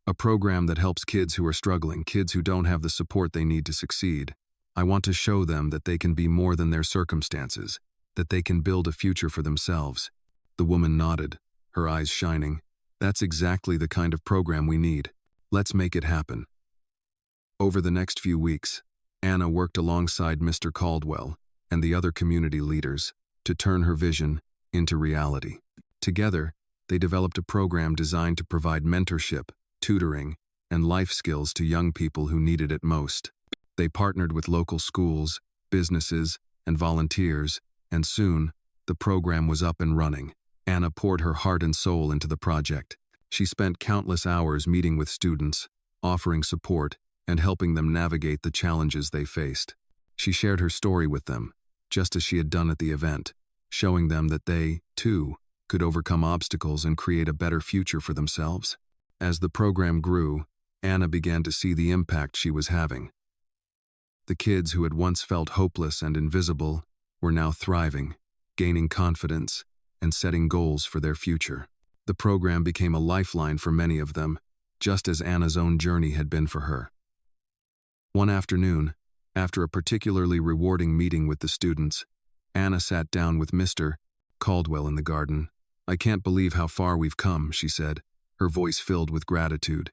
"A program that helps kids who are struggling, kids who don't have the support they need to succeed. I want to show them that they can be more than their circumstances, that they can build a future for themselves." The woman nodded, her eyes shining. "That's exactly the kind of program we need. Let's make it happen." Over the next few weeks, Anna worked alongside Mr. Caldwell and the other community leaders to turn her vision into reality. Together, they developed a program designed to provide mentorship, tutoring, and life skills to young people who needed it most. They partnered with local schools, businesses, and volunteers, and soon, the program was up and running. Anna poured her heart and soul into the project. She spent countless hours meeting with students, offering support, and helping them navigate the challenges they faced. She shared her story with them, just as she had done at the event, showing them that they, too, could overcome obstacles and create a better future for themselves. As the program grew, Anna began to see the impact she was having. The kids who had once felt hopeless and invisible were now thriving, gaining confidence, and setting goals for their future. The program became a lifeline for many of them, just as Anna's own journey had been for her. One afternoon, after a particularly rewarding meeting with the students, Anna sat down with Mr. Caldwell in the garden. "I can't believe how far we've come," she said, her voice filled with gratitude.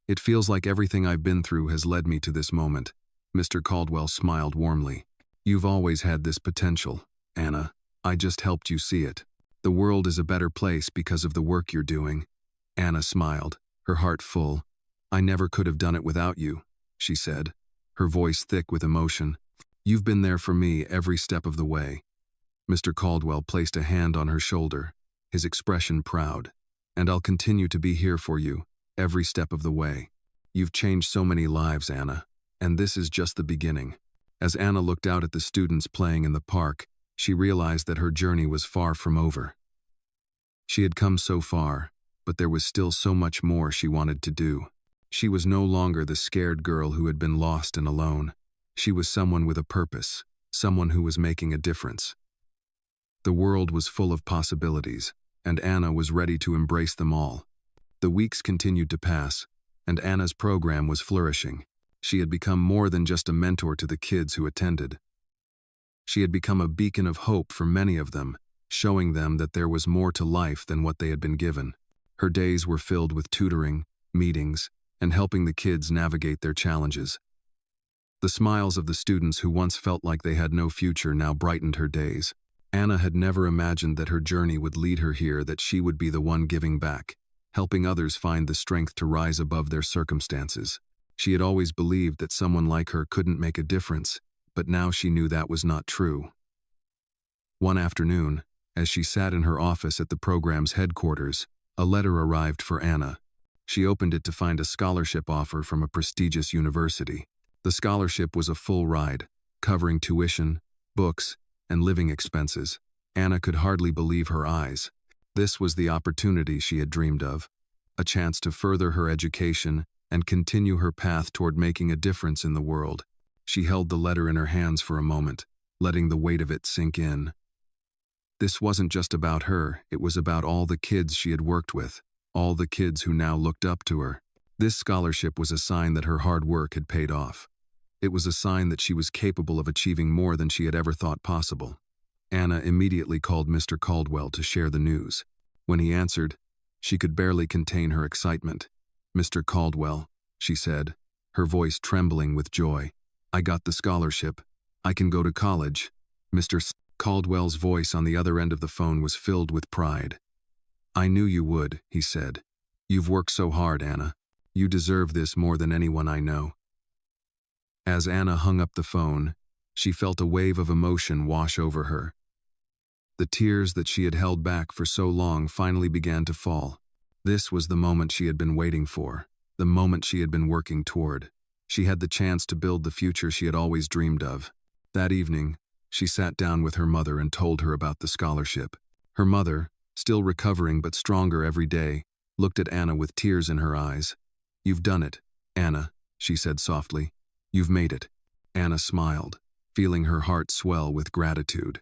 "It feels like everything I've been through has led me to this moment." Mr. Caldwell smiled warmly. "You've always had this potential, Anna. I just helped you see it. The world is a better place because of the work you're doing." Anna smiled, her heart full. "I never could have done it without you," she said, her voice thick with emotion. "You've been there for me every step of the way." Mr. Caldwell placed a hand on her shoulder, his expression proud. "And I'll continue to be here for you, every step of the way. You've changed so many lives, Anna, and this is just the beginning." As Anna looked out at the students playing in the park, she realized that her journey was far from over. She had come so far, but there was still so much more she wanted to do. She was no longer the scared girl who had been lost and alone. She was someone with a purpose, someone who was making a difference. The world was full of possibilities, and Anna was ready to embrace them all. The weeks continued to pass, and Anna's program was flourishing. She had become more than just a mentor to the kids who attended. She had become a beacon of hope for many of them, showing them that there was more to life than what they had been given. Her days were filled with tutoring, meetings, and helping the kids navigate their challenges. The smiles of the students who once felt like they had no future now brightened her days. Anna had never imagined that her journey would lead her here, that she would be the one giving back, helping others find the strength to rise above their circumstances. She had always believed that someone like her couldn't make a difference, but now she knew that was not true. One afternoon, as she sat in her office at the program's headquarters, a letter arrived for Anna. She opened it to find a scholarship offer from a prestigious university. The scholarship was a full ride, covering tuition, books, and living expenses. Anna could hardly believe her eyes. This was the opportunity she had dreamed of, a chance to further her education and continue her path toward making a difference in the world. She held the letter in her hands for a moment, letting the weight of it sink in. This wasn't just about her, it was about all the kids she had worked with, all the kids who now looked up to her. This scholarship was a sign that her hard work had paid off. It was a sign that she was capable of achieving more than she had ever thought possible. Anna immediately called Mr. Caldwell to share the news. When he answered, she could barely contain her excitement. "Mr. Caldwell," she said, her voice trembling with joy, "I got the scholarship. I can go to college." Mr. Caldwell's voice on the other end of the phone was filled with pride. "I knew you would," he said. "You've worked so hard, Anna. You deserve this more than anyone I know." As Anna hung up the phone, she felt a wave of emotion wash over her. The tears that she had held back for so long finally began to fall. This was the moment she had been waiting for, the moment she had been working toward. She had the chance to build the future she had always dreamed of. That evening, she sat down with her mother and told her about the scholarship. Her mother, still recovering but stronger every day, looked at Anna with tears in her eyes. "You've done it, Anna," she said softly. "You've made it." Anna smiled, feeling her heart swell with gratitude.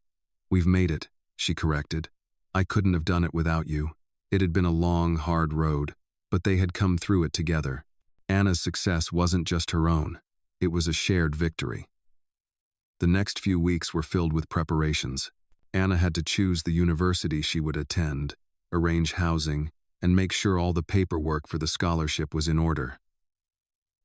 "We've made it," she corrected. "I couldn't have done it without you." It had been a long, hard road, but they had come through it together. Anna's success wasn't just her own, it was a shared victory. The next few weeks were filled with preparations. Anna had to choose the university she would attend, arrange housing, and make sure all the paperwork for the scholarship was in order.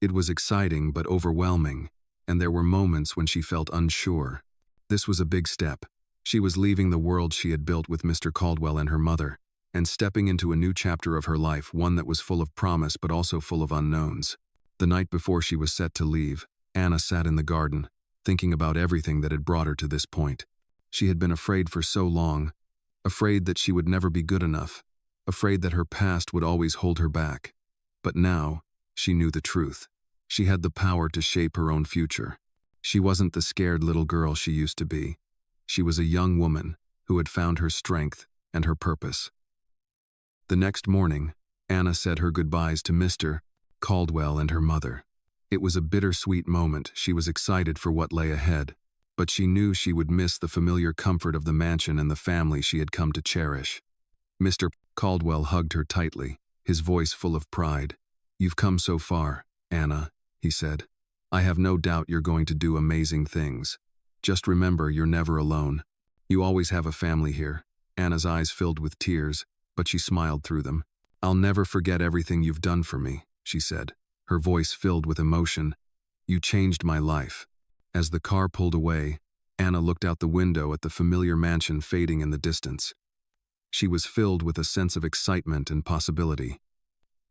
It was exciting but overwhelming, and there were moments when she felt unsure. This was a big step. She was leaving the world she had built with Mr. Caldwell and her mother, and stepping into a new chapter of her life, one that was full of promise but also full of unknowns. The night before she was set to leave, Anna sat in the garden, thinking about everything that had brought her to this point. She had been afraid for so long, afraid that she would never be good enough, afraid that her past would always hold her back. But now, she knew the truth. She had the power to shape her own future. She wasn't the scared little girl she used to be. She was a young woman who had found her strength and her purpose. The next morning, Anna said her goodbyes to Mr. Caldwell and her mother. It was a bittersweet moment. She was excited for what lay ahead, but she knew she would miss the familiar comfort of the mansion and the family she had come to cherish. Mr. Caldwell hugged her tightly, his voice full of pride. "You've come so far, Anna," he said. "I have no doubt you're going to do amazing things. Just remember, you're never alone. You always have a family here." Anna's eyes filled with tears, but she smiled through them. "I'll never forget everything you've done for me," she said, her voice filled with emotion. "You changed my life." As the car pulled away, Anna looked out the window at the familiar mansion fading in the distance. She was filled with a sense of excitement and possibility.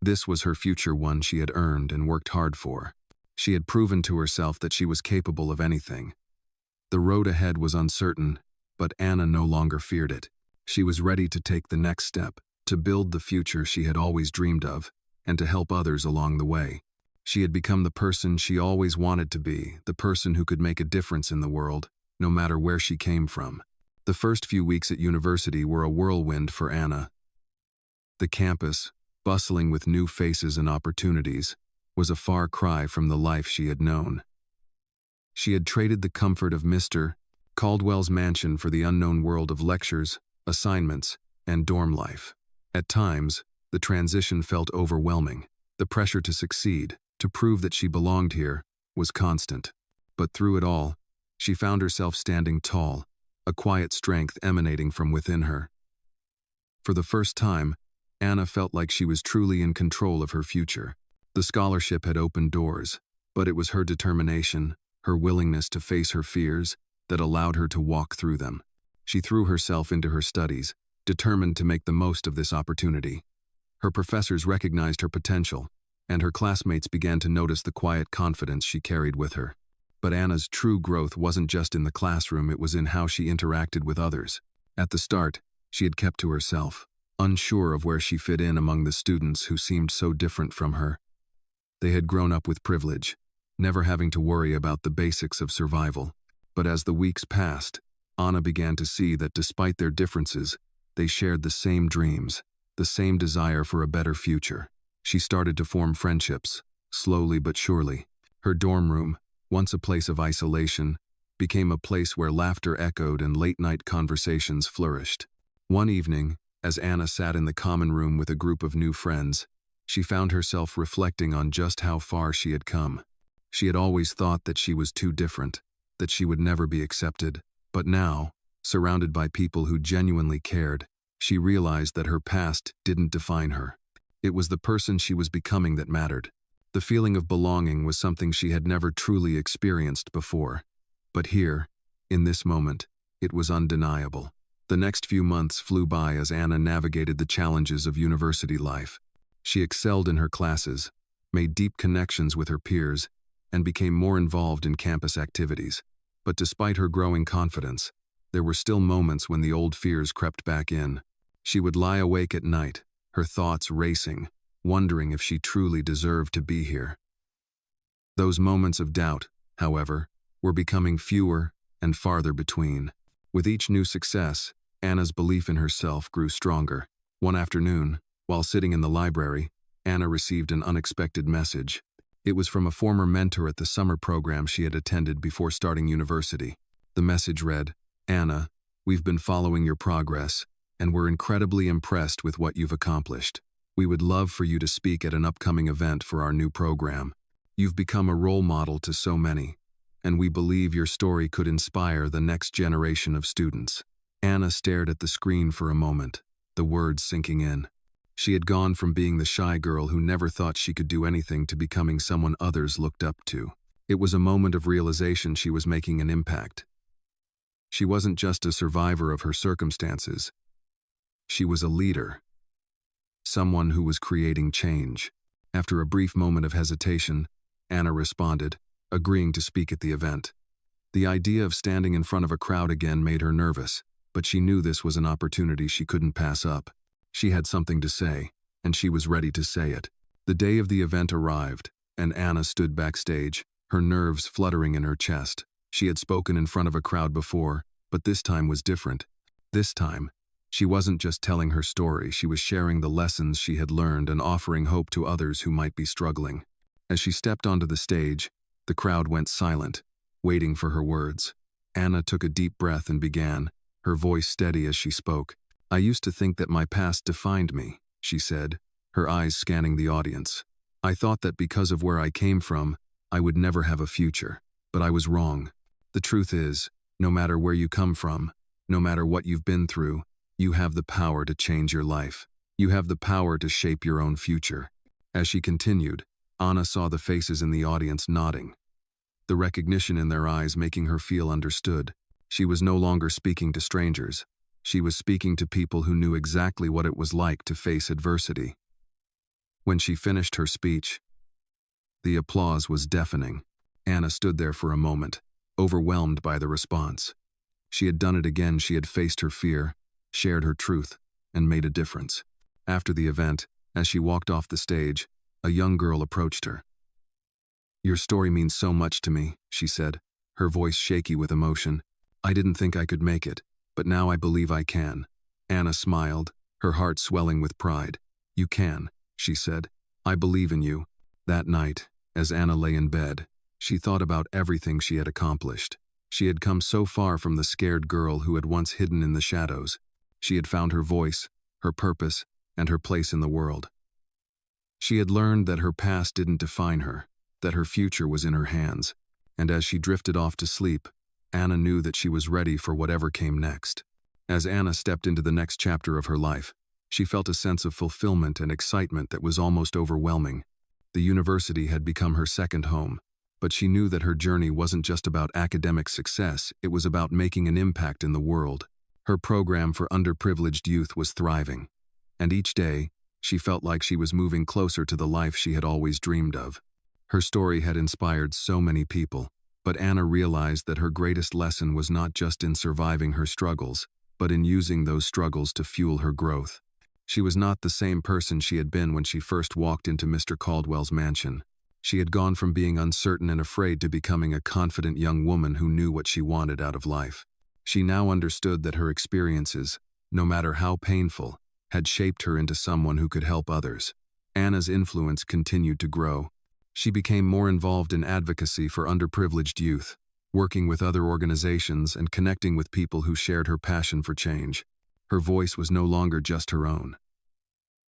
This was her future, one she had earned and worked hard for. She had proven to herself that she was capable of anything. The road ahead was uncertain, but Anna no longer feared it. She was ready to take the next step, to build the future she had always dreamed of, and to help others along the way. She had become the person she always wanted to be, the person who could make a difference in the world, no matter where she came from. The first few weeks at university were a whirlwind for Anna. The campus, bustling with new faces and opportunities, was a far cry from the life she had known. She had traded the comfort of Mr. Caldwell's mansion for the unknown world of lectures, assignments, and dorm life. At times, the transition felt overwhelming. The pressure to succeed, to prove that she belonged here, was constant. But through it all, she found herself standing tall, a quiet strength emanating from within her. For the first time, Anna felt like she was truly in control of her future. The scholarship had opened doors, but it was her determination, her willingness to face her fears, that allowed her to walk through them. She threw herself into her studies, determined to make the most of this opportunity. Her professors recognized her potential, and her classmates began to notice the quiet confidence she carried with her. But Anna's true growth wasn't just in the classroom, it was in how she interacted with others. At the start, she had kept to herself, unsure of where she fit in among the students who seemed so different from her. They had grown up with privilege, never having to worry about the basics of survival. But as the weeks passed, Anna began to see that despite their differences, they shared the same dreams, the same desire for a better future. She started to form friendships, slowly but surely. Her dorm room, once a place of isolation, became a place where laughter echoed and late-night conversations flourished. One evening, as Anna sat in the common room with a group of new friends, she found herself reflecting on just how far she had come. She had always thought that she was too different, that she would never be accepted. But now, surrounded by people who genuinely cared, she realized that her past didn't define her. It was the person she was becoming that mattered. The feeling of belonging was something she had never truly experienced before. But here, in this moment, it was undeniable. The next few months flew by as Anna navigated the challenges of university life. She excelled in her classes, made deep connections with her peers, and became more involved in campus activities. But despite her growing confidence, there were still moments when the old fears crept back in. She would lie awake at night, her thoughts racing, wondering if she truly deserved to be here. Those moments of doubt, however, were becoming fewer and farther between. With each new success, Anna's belief in herself grew stronger. One afternoon, while sitting in the library, Anna received an unexpected message. It was from a former mentor at the summer program she had attended before starting university. The message read, "Anna, we've been following your progress, and we're incredibly impressed with what you've accomplished. We would love for you to speak at an upcoming event for our new program. You've become a role model to so many, and we believe your story could inspire the next generation of students." Anna stared at the screen for a moment, the words sinking in. She had gone from being the shy girl who never thought she could do anything to becoming someone others looked up to. It was a moment of realization she was making an impact. She wasn't just a survivor of her circumstances. She was a leader. Someone who was creating change. After a brief moment of hesitation, Anna responded, agreeing to speak at the event. The idea of standing in front of a crowd again made her nervous, but she knew this was an opportunity she couldn't pass up. She had something to say, and she was ready to say it. The day of the event arrived, and Anna stood backstage, her nerves fluttering in her chest. She had spoken in front of a crowd before, but this time was different. This time, she wasn't just telling her story, she was sharing the lessons she had learned and offering hope to others who might be struggling. As she stepped onto the stage, the crowd went silent, waiting for her words. Anna took a deep breath and began, her voice steady as she spoke. "I used to think that my past defined me," she said, her eyes scanning the audience. "I thought that because of where I came from, I would never have a future. But I was wrong. The truth is, no matter where you come from, no matter what you've been through, you have the power to change your life. You have the power to shape your own future." As she continued, Anna saw the faces in the audience nodding, the recognition in their eyes making her feel understood. She was no longer speaking to strangers. She was speaking to people who knew exactly what it was like to face adversity. When she finished her speech, the applause was deafening. Anna stood there for a moment, overwhelmed by the response. She had done it again. She had faced her fear, shared her truth, and made a difference. After the event, as she walked off the stage, a young girl approached her. "Your story means so much to me," she said, her voice shaky with emotion. "I didn't think I could make it, but now I believe I can." Anna smiled, her heart swelling with pride. "You can," she said. "I believe in you." That night, as Anna lay in bed, she thought about everything she had accomplished. She had come so far from the scared girl who had once hidden in the shadows. She had found her voice, her purpose, and her place in the world. She had learned that her past didn't define her, that her future was in her hands, and as she drifted off to sleep, Anna knew that she was ready for whatever came next. As Anna stepped into the next chapter of her life, she felt a sense of fulfillment and excitement that was almost overwhelming. The university had become her second home, but she knew that her journey wasn't just about academic success, it was about making an impact in the world. Her program for underprivileged youth was thriving, and each day, she felt like she was moving closer to the life she had always dreamed of. Her story had inspired so many people, but Anna realized that her greatest lesson was not just in surviving her struggles, but in using those struggles to fuel her growth. She was not the same person she had been when she first walked into Mr. Caldwell's mansion. She had gone from being uncertain and afraid to becoming a confident young woman who knew what she wanted out of life. She now understood that her experiences, no matter how painful, had shaped her into someone who could help others. Anna's influence continued to grow. She became more involved in advocacy for underprivileged youth, working with other organizations and connecting with people who shared her passion for change. Her voice was no longer just her own.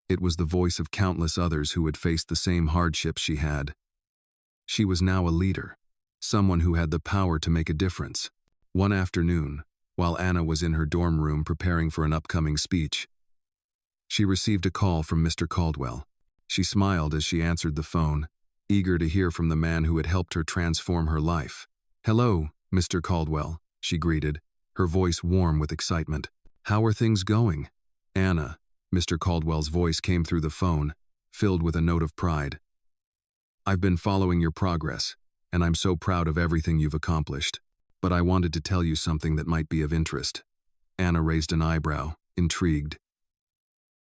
It was the voice of countless others who had faced the same hardships she had. She was now a leader, someone who had the power to make a difference. One afternoon, while Anna was in her dorm room preparing for an upcoming speech, she received a call from Mr. Caldwell. She smiled as she answered the phone, eager to hear from the man who had helped her transform her life. "Hello, Mr. Caldwell," she greeted, her voice warm with excitement. "How are things going?" "Anna," Mr. Caldwell's voice came through the phone, filled with a note of pride. "I've been following your progress, and I'm so proud of everything you've accomplished. But I wanted to tell you something that might be of interest." Anna raised an eyebrow, intrigued.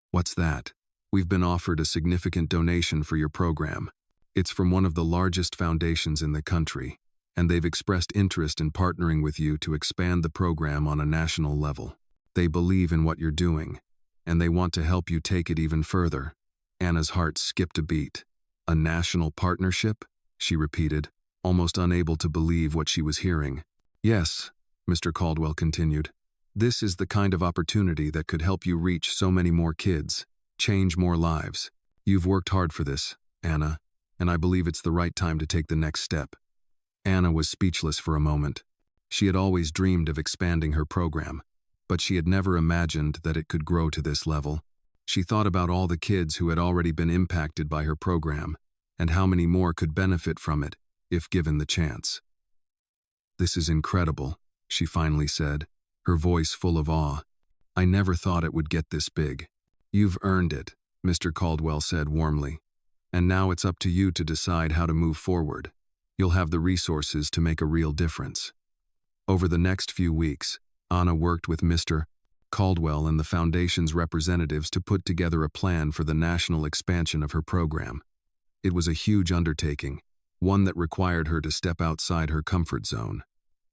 "What's that?" "We've been offered a significant donation for your program. It's from one of the largest foundations in the country, and they've expressed interest in partnering with you to expand the program on a national level. They believe in what you're doing, and they want to help you take it even further." Anna's heart skipped a beat. "A national partnership?" she repeated, almost unable to believe what she was hearing. "Yes," Mr. Caldwell continued. "This is the kind of opportunity that could help you reach so many more kids, change more lives. You've worked hard for this, Anna, and I believe it's the right time to take the next step." Anna was speechless for a moment. She had always dreamed of expanding her program, but she had never imagined that it could grow to this level. She thought about all the kids who had already been impacted by her program, and how many more could benefit from it if given the chance. "This is incredible," she finally said, her voice full of awe. "I never thought it would get this big." "You've earned it," Mr. Caldwell said warmly. "And now it's up to you to decide how to move forward. You'll have the resources to make a real difference." Over the next few weeks, Anna worked with Mr. Caldwell and the Foundation's representatives to put together a plan for the national expansion of her program. It was a huge undertaking, one that required her to step outside her comfort zone.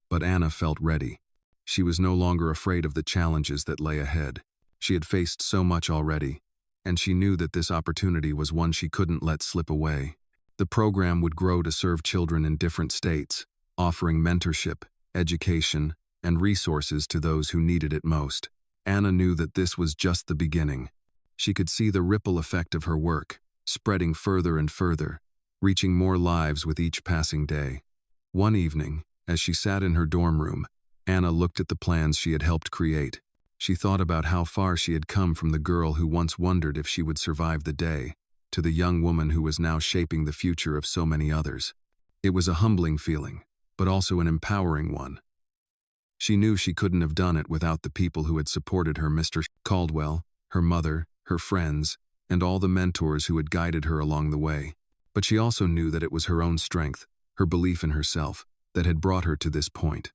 But Anna felt ready. She was no longer afraid of the challenges that lay ahead. She had faced so much already, and she knew that this opportunity was one she couldn't let slip away. The program would grow to serve children in different states, offering mentorship, education, and resources to those who needed it most. Anna knew that this was just the beginning. She could see the ripple effect of her work, spreading further and further, reaching more lives with each passing day. One evening, as she sat in her dorm room, Anna looked at the plans she had helped create. She thought about how far she had come from the girl who once wondered if she would survive the day, to the young woman who was now shaping the future of so many others. It was a humbling feeling, but also an empowering one. She knew she couldn't have done it without the people who had supported her, Mr. Caldwell, her mother, her friends, and all the mentors who had guided her along the way. But she also knew that it was her own strength, her belief in herself, that had brought her to this point.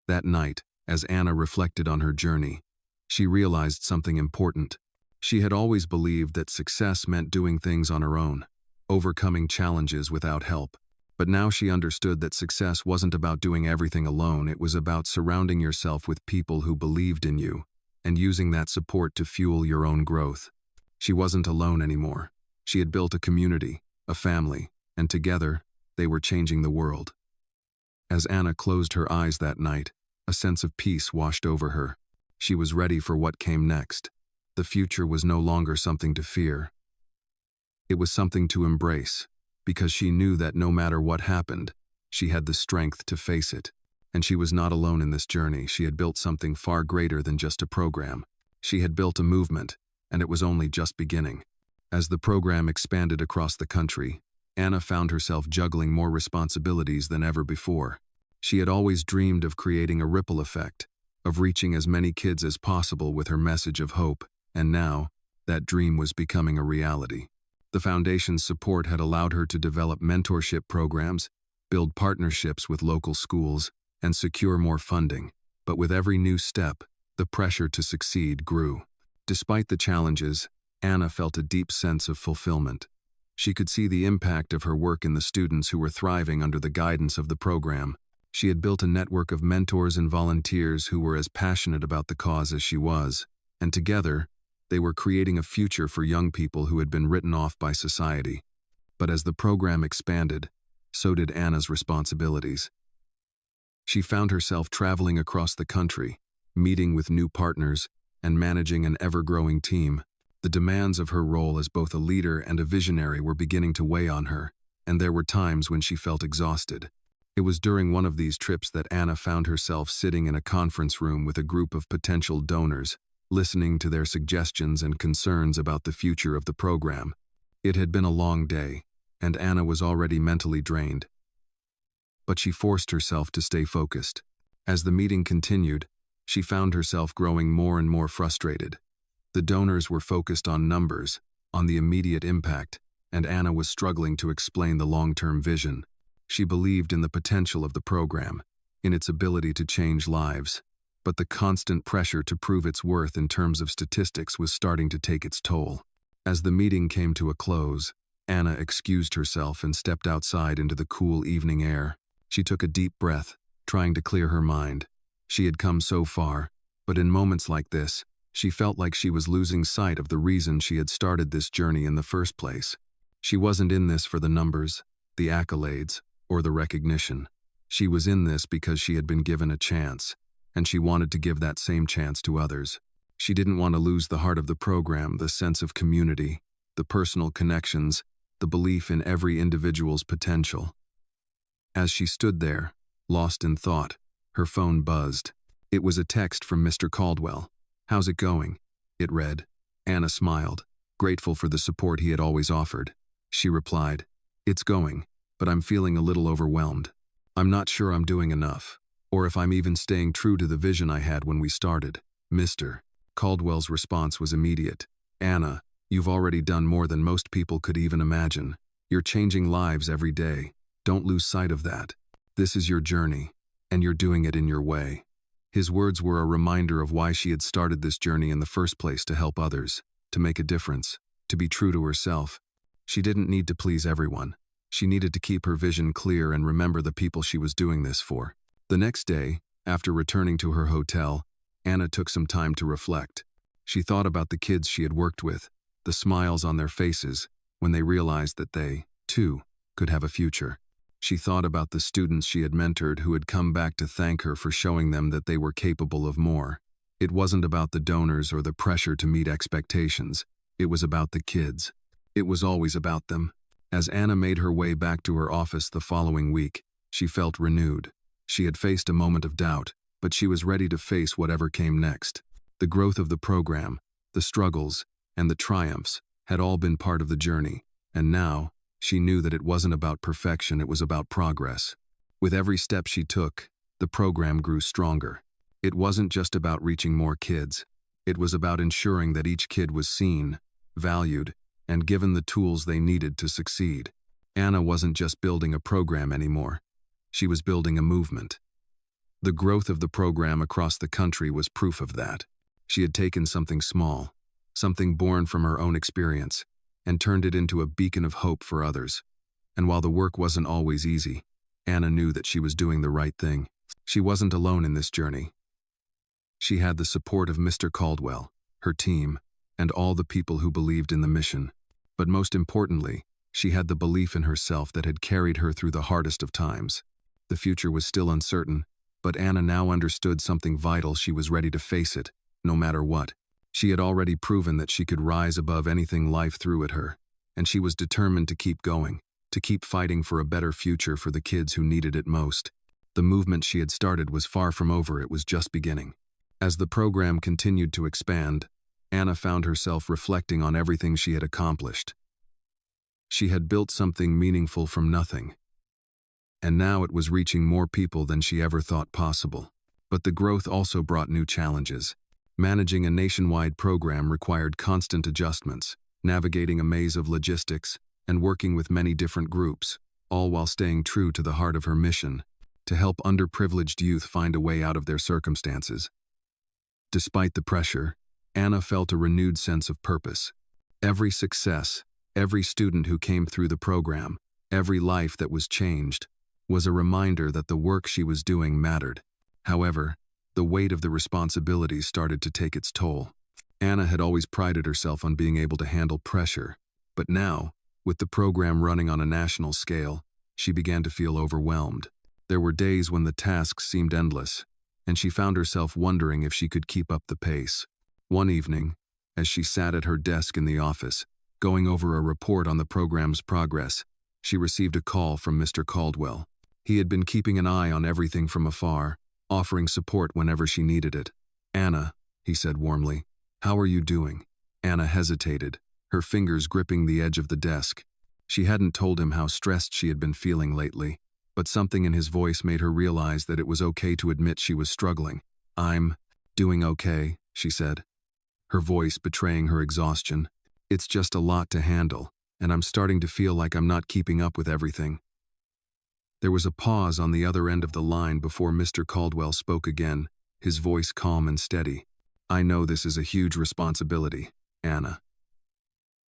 That night, as Anna reflected on her journey, she realized something important. She had always believed that success meant doing things on her own, overcoming challenges without help. But now she understood that success wasn't about doing everything alone, it was about surrounding yourself with people who believed in you, and using that support to fuel your own growth. She wasn't alone anymore. She had built a community, a family, and together, they were changing the world. As Anna closed her eyes that night, a sense of peace washed over her. She was ready for what came next. The future was no longer something to fear. It was something to embrace, because she knew that no matter what happened, she had the strength to face it. And she was not alone in this journey. She had built something far greater than just a program. She had built a movement, and it was only just beginning. As the program expanded across the country, Anna found herself juggling more responsibilities than ever before. She had always dreamed of creating a ripple effect, of reaching as many kids as possible with her message of hope, and now, that dream was becoming a reality. The foundation's support had allowed her to develop mentorship programs, build partnerships with local schools, and secure more funding. But with every new step, the pressure to succeed grew. Despite the challenges, Anna felt a deep sense of fulfillment. She could see the impact of her work in the students who were thriving under the guidance of the program. She had built a network of mentors and volunteers who were as passionate about the cause as she was, and together, they were creating a future for young people who had been written off by society. But as the program expanded, so did Anna's responsibilities. She found herself traveling across the country, meeting with new partners, and managing an ever-growing team. The demands of her role as both a leader and a visionary were beginning to weigh on her, and there were times when she felt exhausted. It was during one of these trips that Anna found herself sitting in a conference room with a group of potential donors, listening to their suggestions and concerns about the future of the program. It had been a long day, and Anna was already mentally drained. But she forced herself to stay focused. As the meeting continued, she found herself growing more and more frustrated. The donors were focused on numbers, on the immediate impact, and Anna was struggling to explain the long-term vision. She believed in the potential of the program, in its ability to change lives, but the constant pressure to prove its worth in terms of statistics was starting to take its toll. As the meeting came to a close, Anna excused herself and stepped outside into the cool evening air. She took a deep breath, trying to clear her mind. She had come so far, but in moments like this, she felt like she was losing sight of the reason she had started this journey in the first place. She wasn't in this for the numbers, the accolades, or the recognition. She was in this because she had been given a chance, and she wanted to give that same chance to others. She didn't want to lose the heart of the program, the sense of community, the personal connections, the belief in every individual's potential. As she stood there, lost in thought, her phone buzzed. It was a text from Mr. Caldwell. "How's it going?" it read. Anna smiled, grateful for the support he had always offered. She replied, "It's going, but I'm feeling a little overwhelmed. I'm not sure I'm doing enough, or if I'm even staying true to the vision I had when we started." Mr. Caldwell's response was immediate. "Anna, you've already done more than most people could even imagine. You're changing lives every day. Don't lose sight of that. This is your journey, and you're doing it in your way." His words were a reminder of why she had started this journey in the first place: to help others, to make a difference, to be true to herself. She didn't need to please everyone. She needed to keep her vision clear and remember the people she was doing this for. The next day, after returning to her hotel, Anna took some time to reflect. She thought about the kids she had worked with, the smiles on their faces when they realized that they, too, could have a future. She thought about the students she had mentored who had come back to thank her for showing them that they were capable of more. It wasn't about the donors or the pressure to meet expectations. It was about the kids. It was always about them. As Anna made her way back to her office the following week, she felt renewed. She had faced a moment of doubt, but she was ready to face whatever came next. The growth of the program, the struggles, and the triumphs had all been part of the journey, and now, she knew that it wasn't about perfection, it was about progress. With every step she took, the program grew stronger. It wasn't just about reaching more kids. It was about ensuring that each kid was seen, valued, and given the tools they needed to succeed. Anna wasn't just building a program anymore. She was building a movement. The growth of the program across the country was proof of that. She had taken something small, something born from her own experience, and turned it into a beacon of hope for others. And while the work wasn't always easy, Anna knew that she was doing the right thing. She wasn't alone in this journey. She had the support of Mr. Caldwell, her team, and all the people who believed in the mission. But most importantly, she had the belief in herself that had carried her through the hardest of times. The future was still uncertain, but Anna now understood something vital. She was ready to face it, no matter what. She had already proven that she could rise above anything life threw at her, and she was determined to keep going, to keep fighting for a better future for the kids who needed it most. The movement she had started was far from over. It was just beginning. As the program continued to expand, Anna found herself reflecting on everything she had accomplished. She had built something meaningful from nothing, and now it was reaching more people than she ever thought possible. But the growth also brought new challenges. Managing a nationwide program required constant adjustments, navigating a maze of logistics, and working with many different groups, all while staying true to the heart of her mission, to help underprivileged youth find a way out of their circumstances. Despite the pressure, Anna felt a renewed sense of purpose. Every success, every student who came through the program, every life that was changed, was a reminder that the work she was doing mattered. However, the weight of the responsibilities started to take its toll. Anna had always prided herself on being able to handle pressure, but now, with the program running on a national scale, she began to feel overwhelmed. There were days when the tasks seemed endless, and she found herself wondering if she could keep up the pace. One evening, as she sat at her desk in the office, going over a report on the program's progress, she received a call from Mr. Caldwell. He had been keeping an eye on everything from afar, offering support whenever she needed it. "Anna," he said warmly, "how are you doing?" Anna hesitated, her fingers gripping the edge of the desk. She hadn't told him how stressed she had been feeling lately, but something in his voice made her realize that it was okay to admit she was struggling. "I'm doing okay," she said, her voice betraying her exhaustion. "It's just a lot to handle, and I'm starting to feel like I'm not keeping up with everything." There was a pause on the other end of the line before Mr. Caldwell spoke again, his voice calm and steady. "I know this is a huge responsibility, Anna.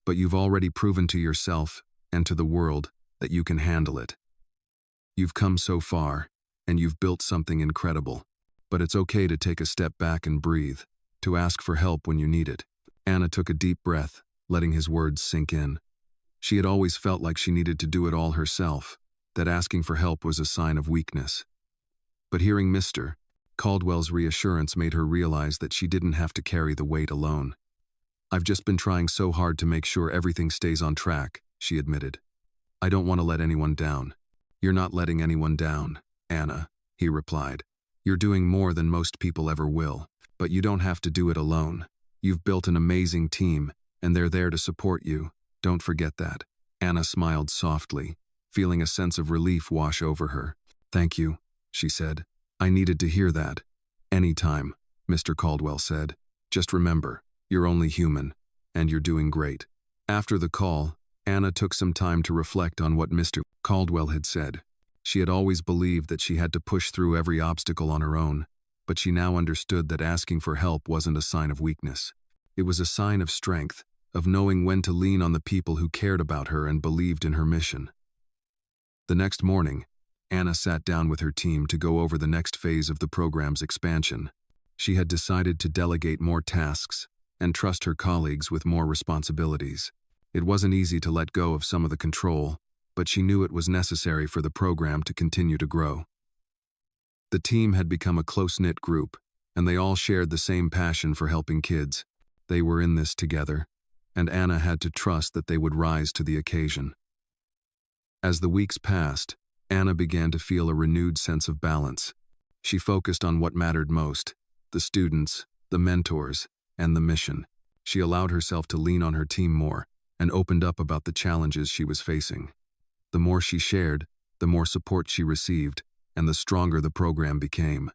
But you've already proven to yourself and to the world that you can handle it. You've come so far, and you've built something incredible. But it's okay to take a step back and breathe, to ask for help when you need it." Anna took a deep breath, letting his words sink in. She had always felt like she needed to do it all herself, that asking for help was a sign of weakness. But hearing Mr. Caldwell's reassurance made her realize that she didn't have to carry the weight alone. "I've just been trying so hard to make sure everything stays on track," she admitted. "I don't want to let anyone down." "You're not letting anyone down, Anna," he replied. "You're doing more than most people ever will, but you don't have to do it alone. You've built an amazing team, and they're there to support you. Don't forget that." Anna smiled softly, feeling a sense of relief wash over her. "Thank you," she said. "I needed to hear that." "Anytime," Mr. Caldwell said. "Just remember, you're only human, and you're doing great." After the call, Anna took some time to reflect on what Mr. Caldwell had said. She had always believed that she had to push through every obstacle on her own, but she now understood that asking for help wasn't a sign of weakness. It was a sign of strength, of knowing when to lean on the people who cared about her and believed in her mission. The next morning, Anna sat down with her team to go over the next phase of the program's expansion. She had decided to delegate more tasks and trust her colleagues with more responsibilities. It wasn't easy to let go of some of the control, but she knew it was necessary for the program to continue to grow. The team had become a close-knit group, and they all shared the same passion for helping kids. They were in this together, and Anna had to trust that they would rise to the occasion. As the weeks passed, Anna began to feel a renewed sense of balance. She focused on what mattered most: the students, the mentors, and the mission. She allowed herself to lean on her team more and opened up about the challenges she was facing. The more she shared, the more support she received, and the stronger the program became.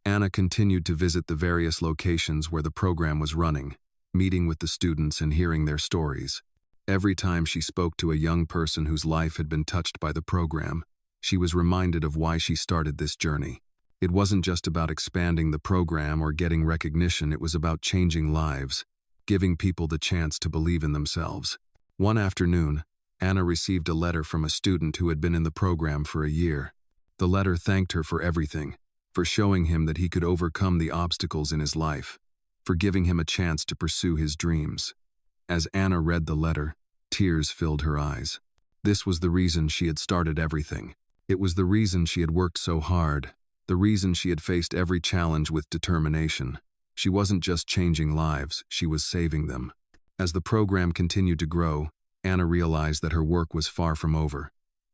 Anna continued to visit the various locations where the program was running, meeting with the students and hearing their stories. Every time she spoke to a young person whose life had been touched by the program, she was reminded of why she started this journey. It wasn't just about expanding the program or getting recognition, it was about changing lives, giving people the chance to believe in themselves. One afternoon, Anna received a letter from a student who had been in the program for a year. The letter thanked her for everything, for showing him that he could overcome the obstacles in his life, for giving him a chance to pursue his dreams. As Anna read the letter, tears filled her eyes. This was the reason she had started everything. It was the reason she had worked so hard, the reason she had faced every challenge with determination. She wasn't just changing lives, she was saving them. As the program continued to grow, Anna realized that her work was far from over.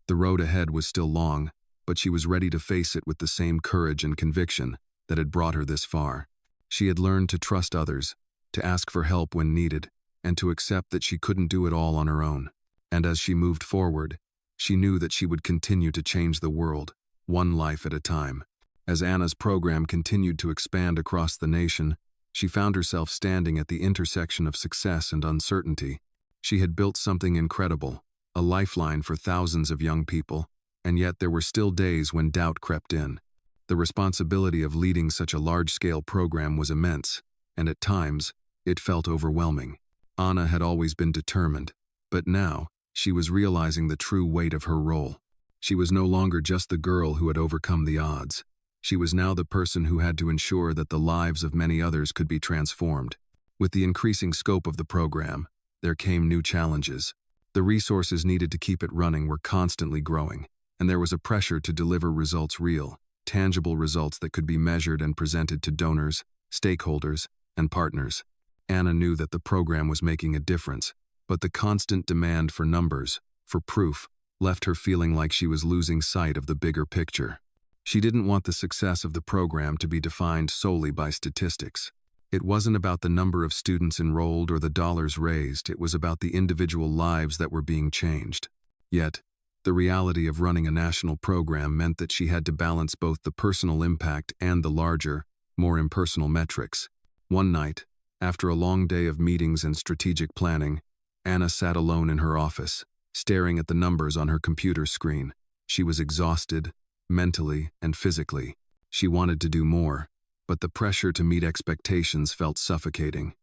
The road ahead was still long, but she was ready to face it with the same courage and conviction that had brought her this far. She had learned to trust others, to ask for help when needed, and to accept that she couldn't do it all on her own. And as she moved forward, she knew that she would continue to change the world, one life at a time. As Anna's program continued to expand across the nation, she found herself standing at the intersection of success and uncertainty. She had built something incredible, a lifeline for thousands of young people, and yet there were still days when doubt crept in. The responsibility of leading such a large-scale program was immense, and at times, it felt overwhelming. Anna had always been determined, but now, she was realizing the true weight of her role. She was no longer just the girl who had overcome the odds. She was now the person who had to ensure that the lives of many others could be transformed. With the increasing scope of the program, there came new challenges. The resources needed to keep it running were constantly growing, and there was a pressure to deliver results, real, tangible results that could be measured and presented to donors, stakeholders, and partners. Anna knew that the program was making a difference, but the constant demand for numbers, for proof, left her feeling like she was losing sight of the bigger picture. She didn't want the success of the program to be defined solely by statistics. It wasn't about the number of students enrolled or the dollars raised, it was about the individual lives that were being changed. Yet, the reality of running a national program meant that she had to balance both the personal impact and the larger, more impersonal metrics. One night, after a long day of meetings and strategic planning, Anna sat alone in her office, staring at the numbers on her computer screen. She was exhausted, mentally and physically. She wanted to do more, but the pressure to meet expectations felt suffocating.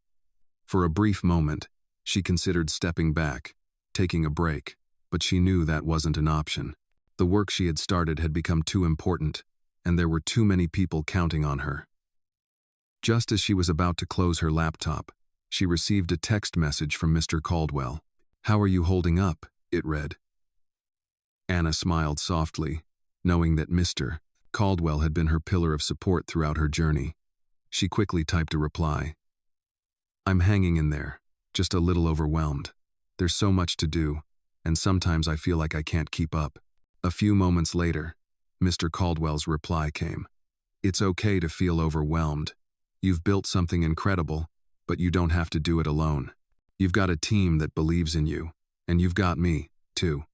For a brief moment, she considered stepping back, taking a break, but she knew that wasn't an option. The work she had started had become too important, and there were too many people counting on her. Just as she was about to close her laptop, she received a text message from Mr. Caldwell. "How are you holding up?" it read. Anna smiled softly, knowing that Mr. Caldwell had been her pillar of support throughout her journey. She quickly typed a reply. "I'm hanging in there, just a little overwhelmed. There's so much to do, and sometimes I feel like I can't keep up." A few moments later, Mr. Caldwell's reply came. "It's okay to feel overwhelmed. You've built something incredible, but you don't have to do it alone. You've got a team that believes in you, and you've got me, too.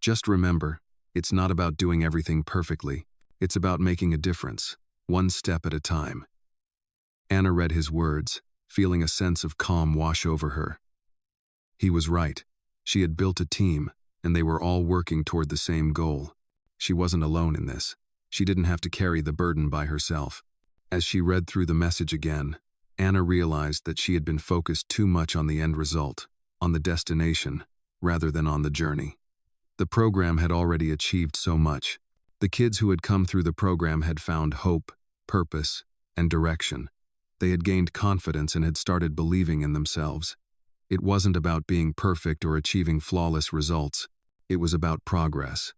Just remember, it's not about doing everything perfectly. It's about making a difference, one step at a time." Anna read his words, feeling a sense of calm wash over her. He was right. She had built a team, and they were all working toward the same goal. She wasn't alone in this. She didn't have to carry the burden by herself. As she read through the message again, Anna realized that she had been focused too much on the end result, on the destination, rather than on the journey. The program had already achieved so much. The kids who had come through the program had found hope, purpose, and direction. They had gained confidence and had started believing in themselves. It wasn't about being perfect or achieving flawless results. It was about progress.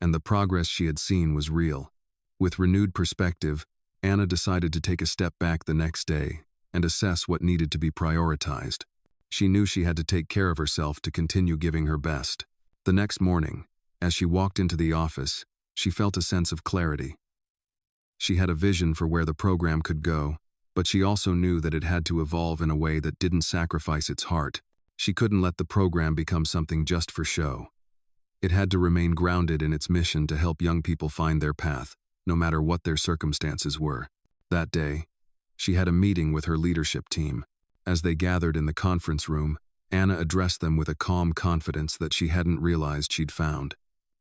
And the progress she had seen was real. With renewed perspective, Anna decided to take a step back the next day and assess what needed to be prioritized. She knew she had to take care of herself to continue giving her best. The next morning, as she walked into the office, she felt a sense of clarity. She had a vision for where the program could go, but she also knew that it had to evolve in a way that didn't sacrifice its heart. She couldn't let the program become something just for show. It had to remain grounded in its mission to help young people find their path, no matter what their circumstances were. That day, she had a meeting with her leadership team. As they gathered in the conference room, Anna addressed them with a calm confidence that she hadn't realized she'd found.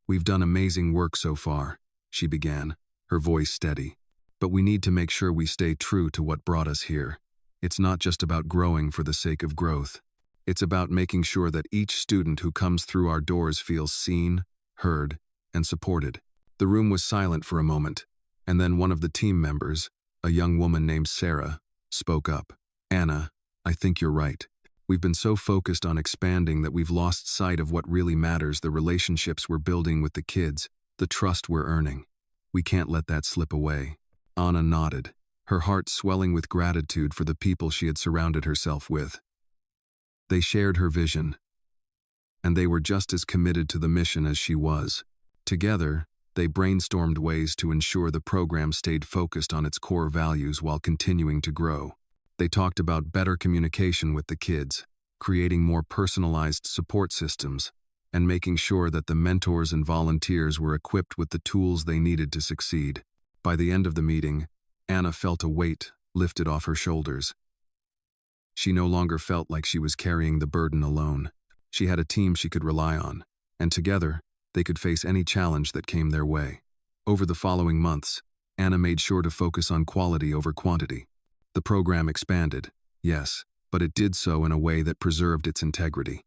"We've done amazing work so far," she began, her voice steady. "But we need to make sure we stay true to what brought us here. It's not just about growing for the sake of growth. It's about making sure that each student who comes through our doors feels seen, heard, and supported." The room was silent for a moment, and then one of the team members, a young woman named Sarah, spoke up. "Anna, I think you're right. We've been so focused on expanding that we've lost sight of what really matters: the relationships we're building with the kids, the trust we're earning. We can't let that slip away." Anna nodded, her heart swelling with gratitude for the people she had surrounded herself with. They shared her vision, and they were just as committed to the mission as she was. Together, they brainstormed ways to ensure the program stayed focused on its core values while continuing to grow. They talked about better communication with the kids, creating more personalized support systems, and making sure that the mentors and volunteers were equipped with the tools they needed to succeed. By the end of the meeting, Anna felt a weight lifted off her shoulders. She no longer felt like she was carrying the burden alone. She had a team she could rely on, and together, they could face any challenge that came their way. Over the following months, Anna made sure to focus on quality over quantity. The program expanded, yes, but it did so in a way that preserved its integrity.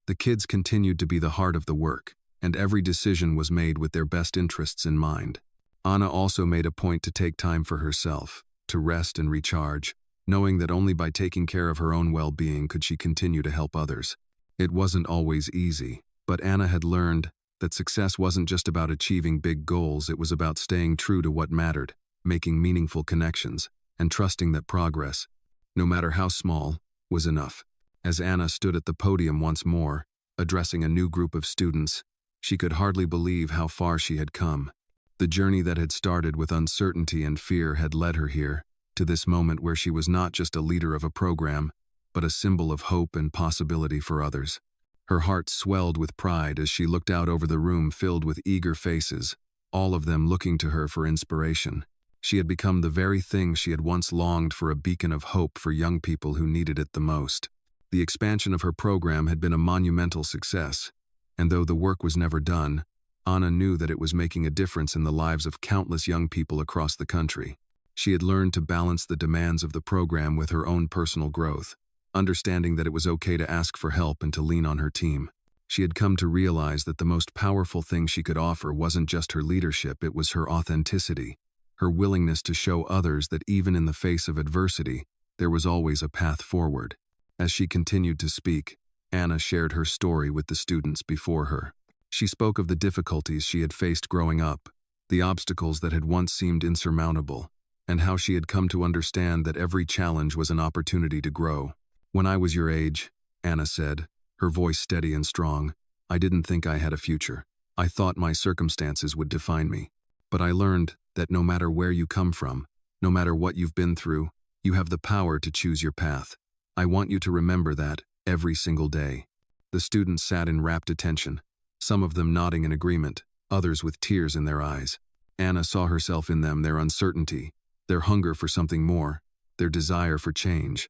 The kids continued to be the heart of the work, and every decision was made with their best interests in mind. Anna also made a point to take time for herself, to rest and recharge, knowing that only by taking care of her own well-being could she continue to help others. It wasn't always easy, but Anna had learned that success wasn't just about achieving big goals, it was about staying true to what mattered, making meaningful connections, and trusting that progress, no matter how small, was enough. As Anna stood at the podium once more, addressing a new group of students, she could hardly believe how far she had come. The journey that had started with uncertainty and fear had led her here, to this moment where she was not just a leader of a program, but a symbol of hope and possibility for others. Her heart swelled with pride as she looked out over the room filled with eager faces, all of them looking to her for inspiration. She had become the very thing she had once longed for: a beacon of hope for young people who needed it the most. The expansion of her program had been a monumental success, and though the work was never done, Anna knew that it was making a difference in the lives of countless young people across the country. She had learned to balance the demands of the program with her own personal growth, understanding that it was okay to ask for help and to lean on her team. She had come to realize that the most powerful thing she could offer wasn't just her leadership, it was her authenticity, her willingness to show others that even in the face of adversity, there was always a path forward. As she continued to speak, Anna shared her story with the students before her. She spoke of the difficulties she had faced growing up, the obstacles that had once seemed insurmountable, and how she had come to understand that every challenge was an opportunity to grow. "When I was your age," Anna said, her voice steady and strong, "I didn't think I had a future. I thought my circumstances would define me. But I learned that no matter where you come from, no matter what you've been through, you have the power to choose your path. I want you to remember that every single day." The students sat in rapt attention, some of them nodding in agreement, others with tears in their eyes. Anna saw herself in them, their uncertainty, their hunger for something more, their desire for change.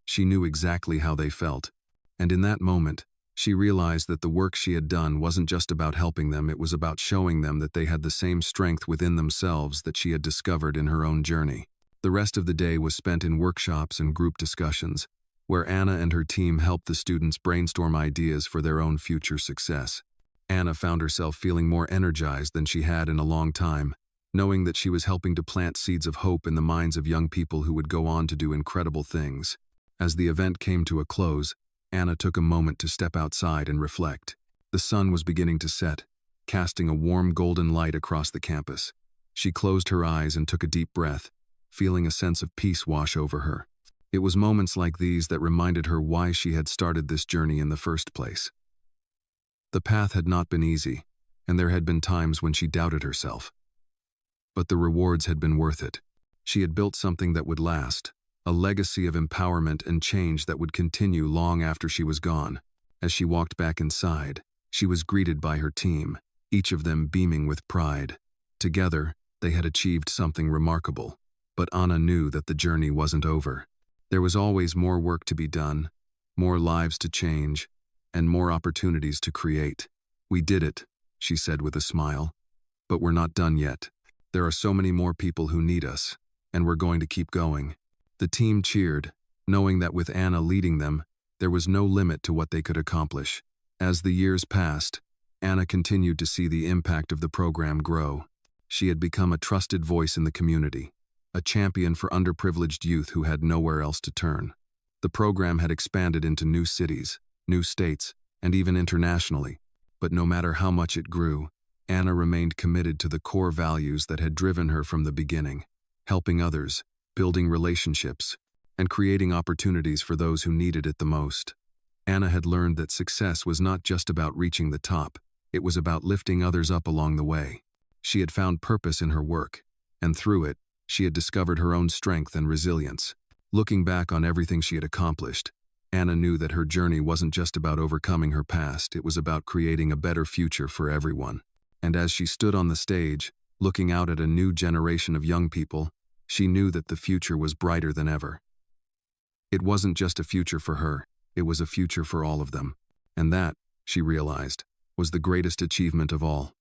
She knew exactly how they felt, and in that moment, she realized that the work she had done wasn't just about helping them, it was about showing them that they had the same strength within themselves that she had discovered in her own journey. The rest of the day was spent in workshops and group discussions, where Anna and her team helped the students brainstorm ideas for their own future success. Anna found herself feeling more energized than she had in a long time, knowing that she was helping to plant seeds of hope in the minds of young people who would go on to do incredible things. As the event came to a close, Anna took a moment to step outside and reflect. The sun was beginning to set, casting a warm golden light across the campus. She closed her eyes and took a deep breath, feeling a sense of peace wash over her. It was moments like these that reminded her why she had started this journey in the first place. The path had not been easy, and there had been times when she doubted herself. But the rewards had been worth it. She had built something that would last, a legacy of empowerment and change that would continue long after she was gone. As she walked back inside, she was greeted by her team, each of them beaming with pride. Together, they had achieved something remarkable. But Anna knew that the journey wasn't over. There was always more work to be done, more lives to change, and more opportunities to create. "We did it," she said with a smile. "But we're not done yet. There are so many more people who need us, and we're going to keep going." The team cheered, knowing that with Anna leading them, there was no limit to what they could accomplish. As the years passed, Anna continued to see the impact of the program grow. She had become a trusted voice in the community, a champion for underprivileged youth who had nowhere else to turn. The program had expanded into new cities, new states, and even internationally. But no matter how much it grew, Anna remained committed to the core values that had driven her from the beginning: helping others, building relationships, and creating opportunities for those who needed it the most. Anna had learned that success was not just about reaching the top, it was about lifting others up along the way. She had found purpose in her work, and through it, she had discovered her own strength and resilience. Looking back on everything she had accomplished, Anna knew that her journey wasn't just about overcoming her past, it was about creating a better future for everyone. And as she stood on the stage, looking out at a new generation of young people, she knew that the future was brighter than ever. It wasn't just a future for her, it was a future for all of them. And that, she realized, was the greatest achievement of all.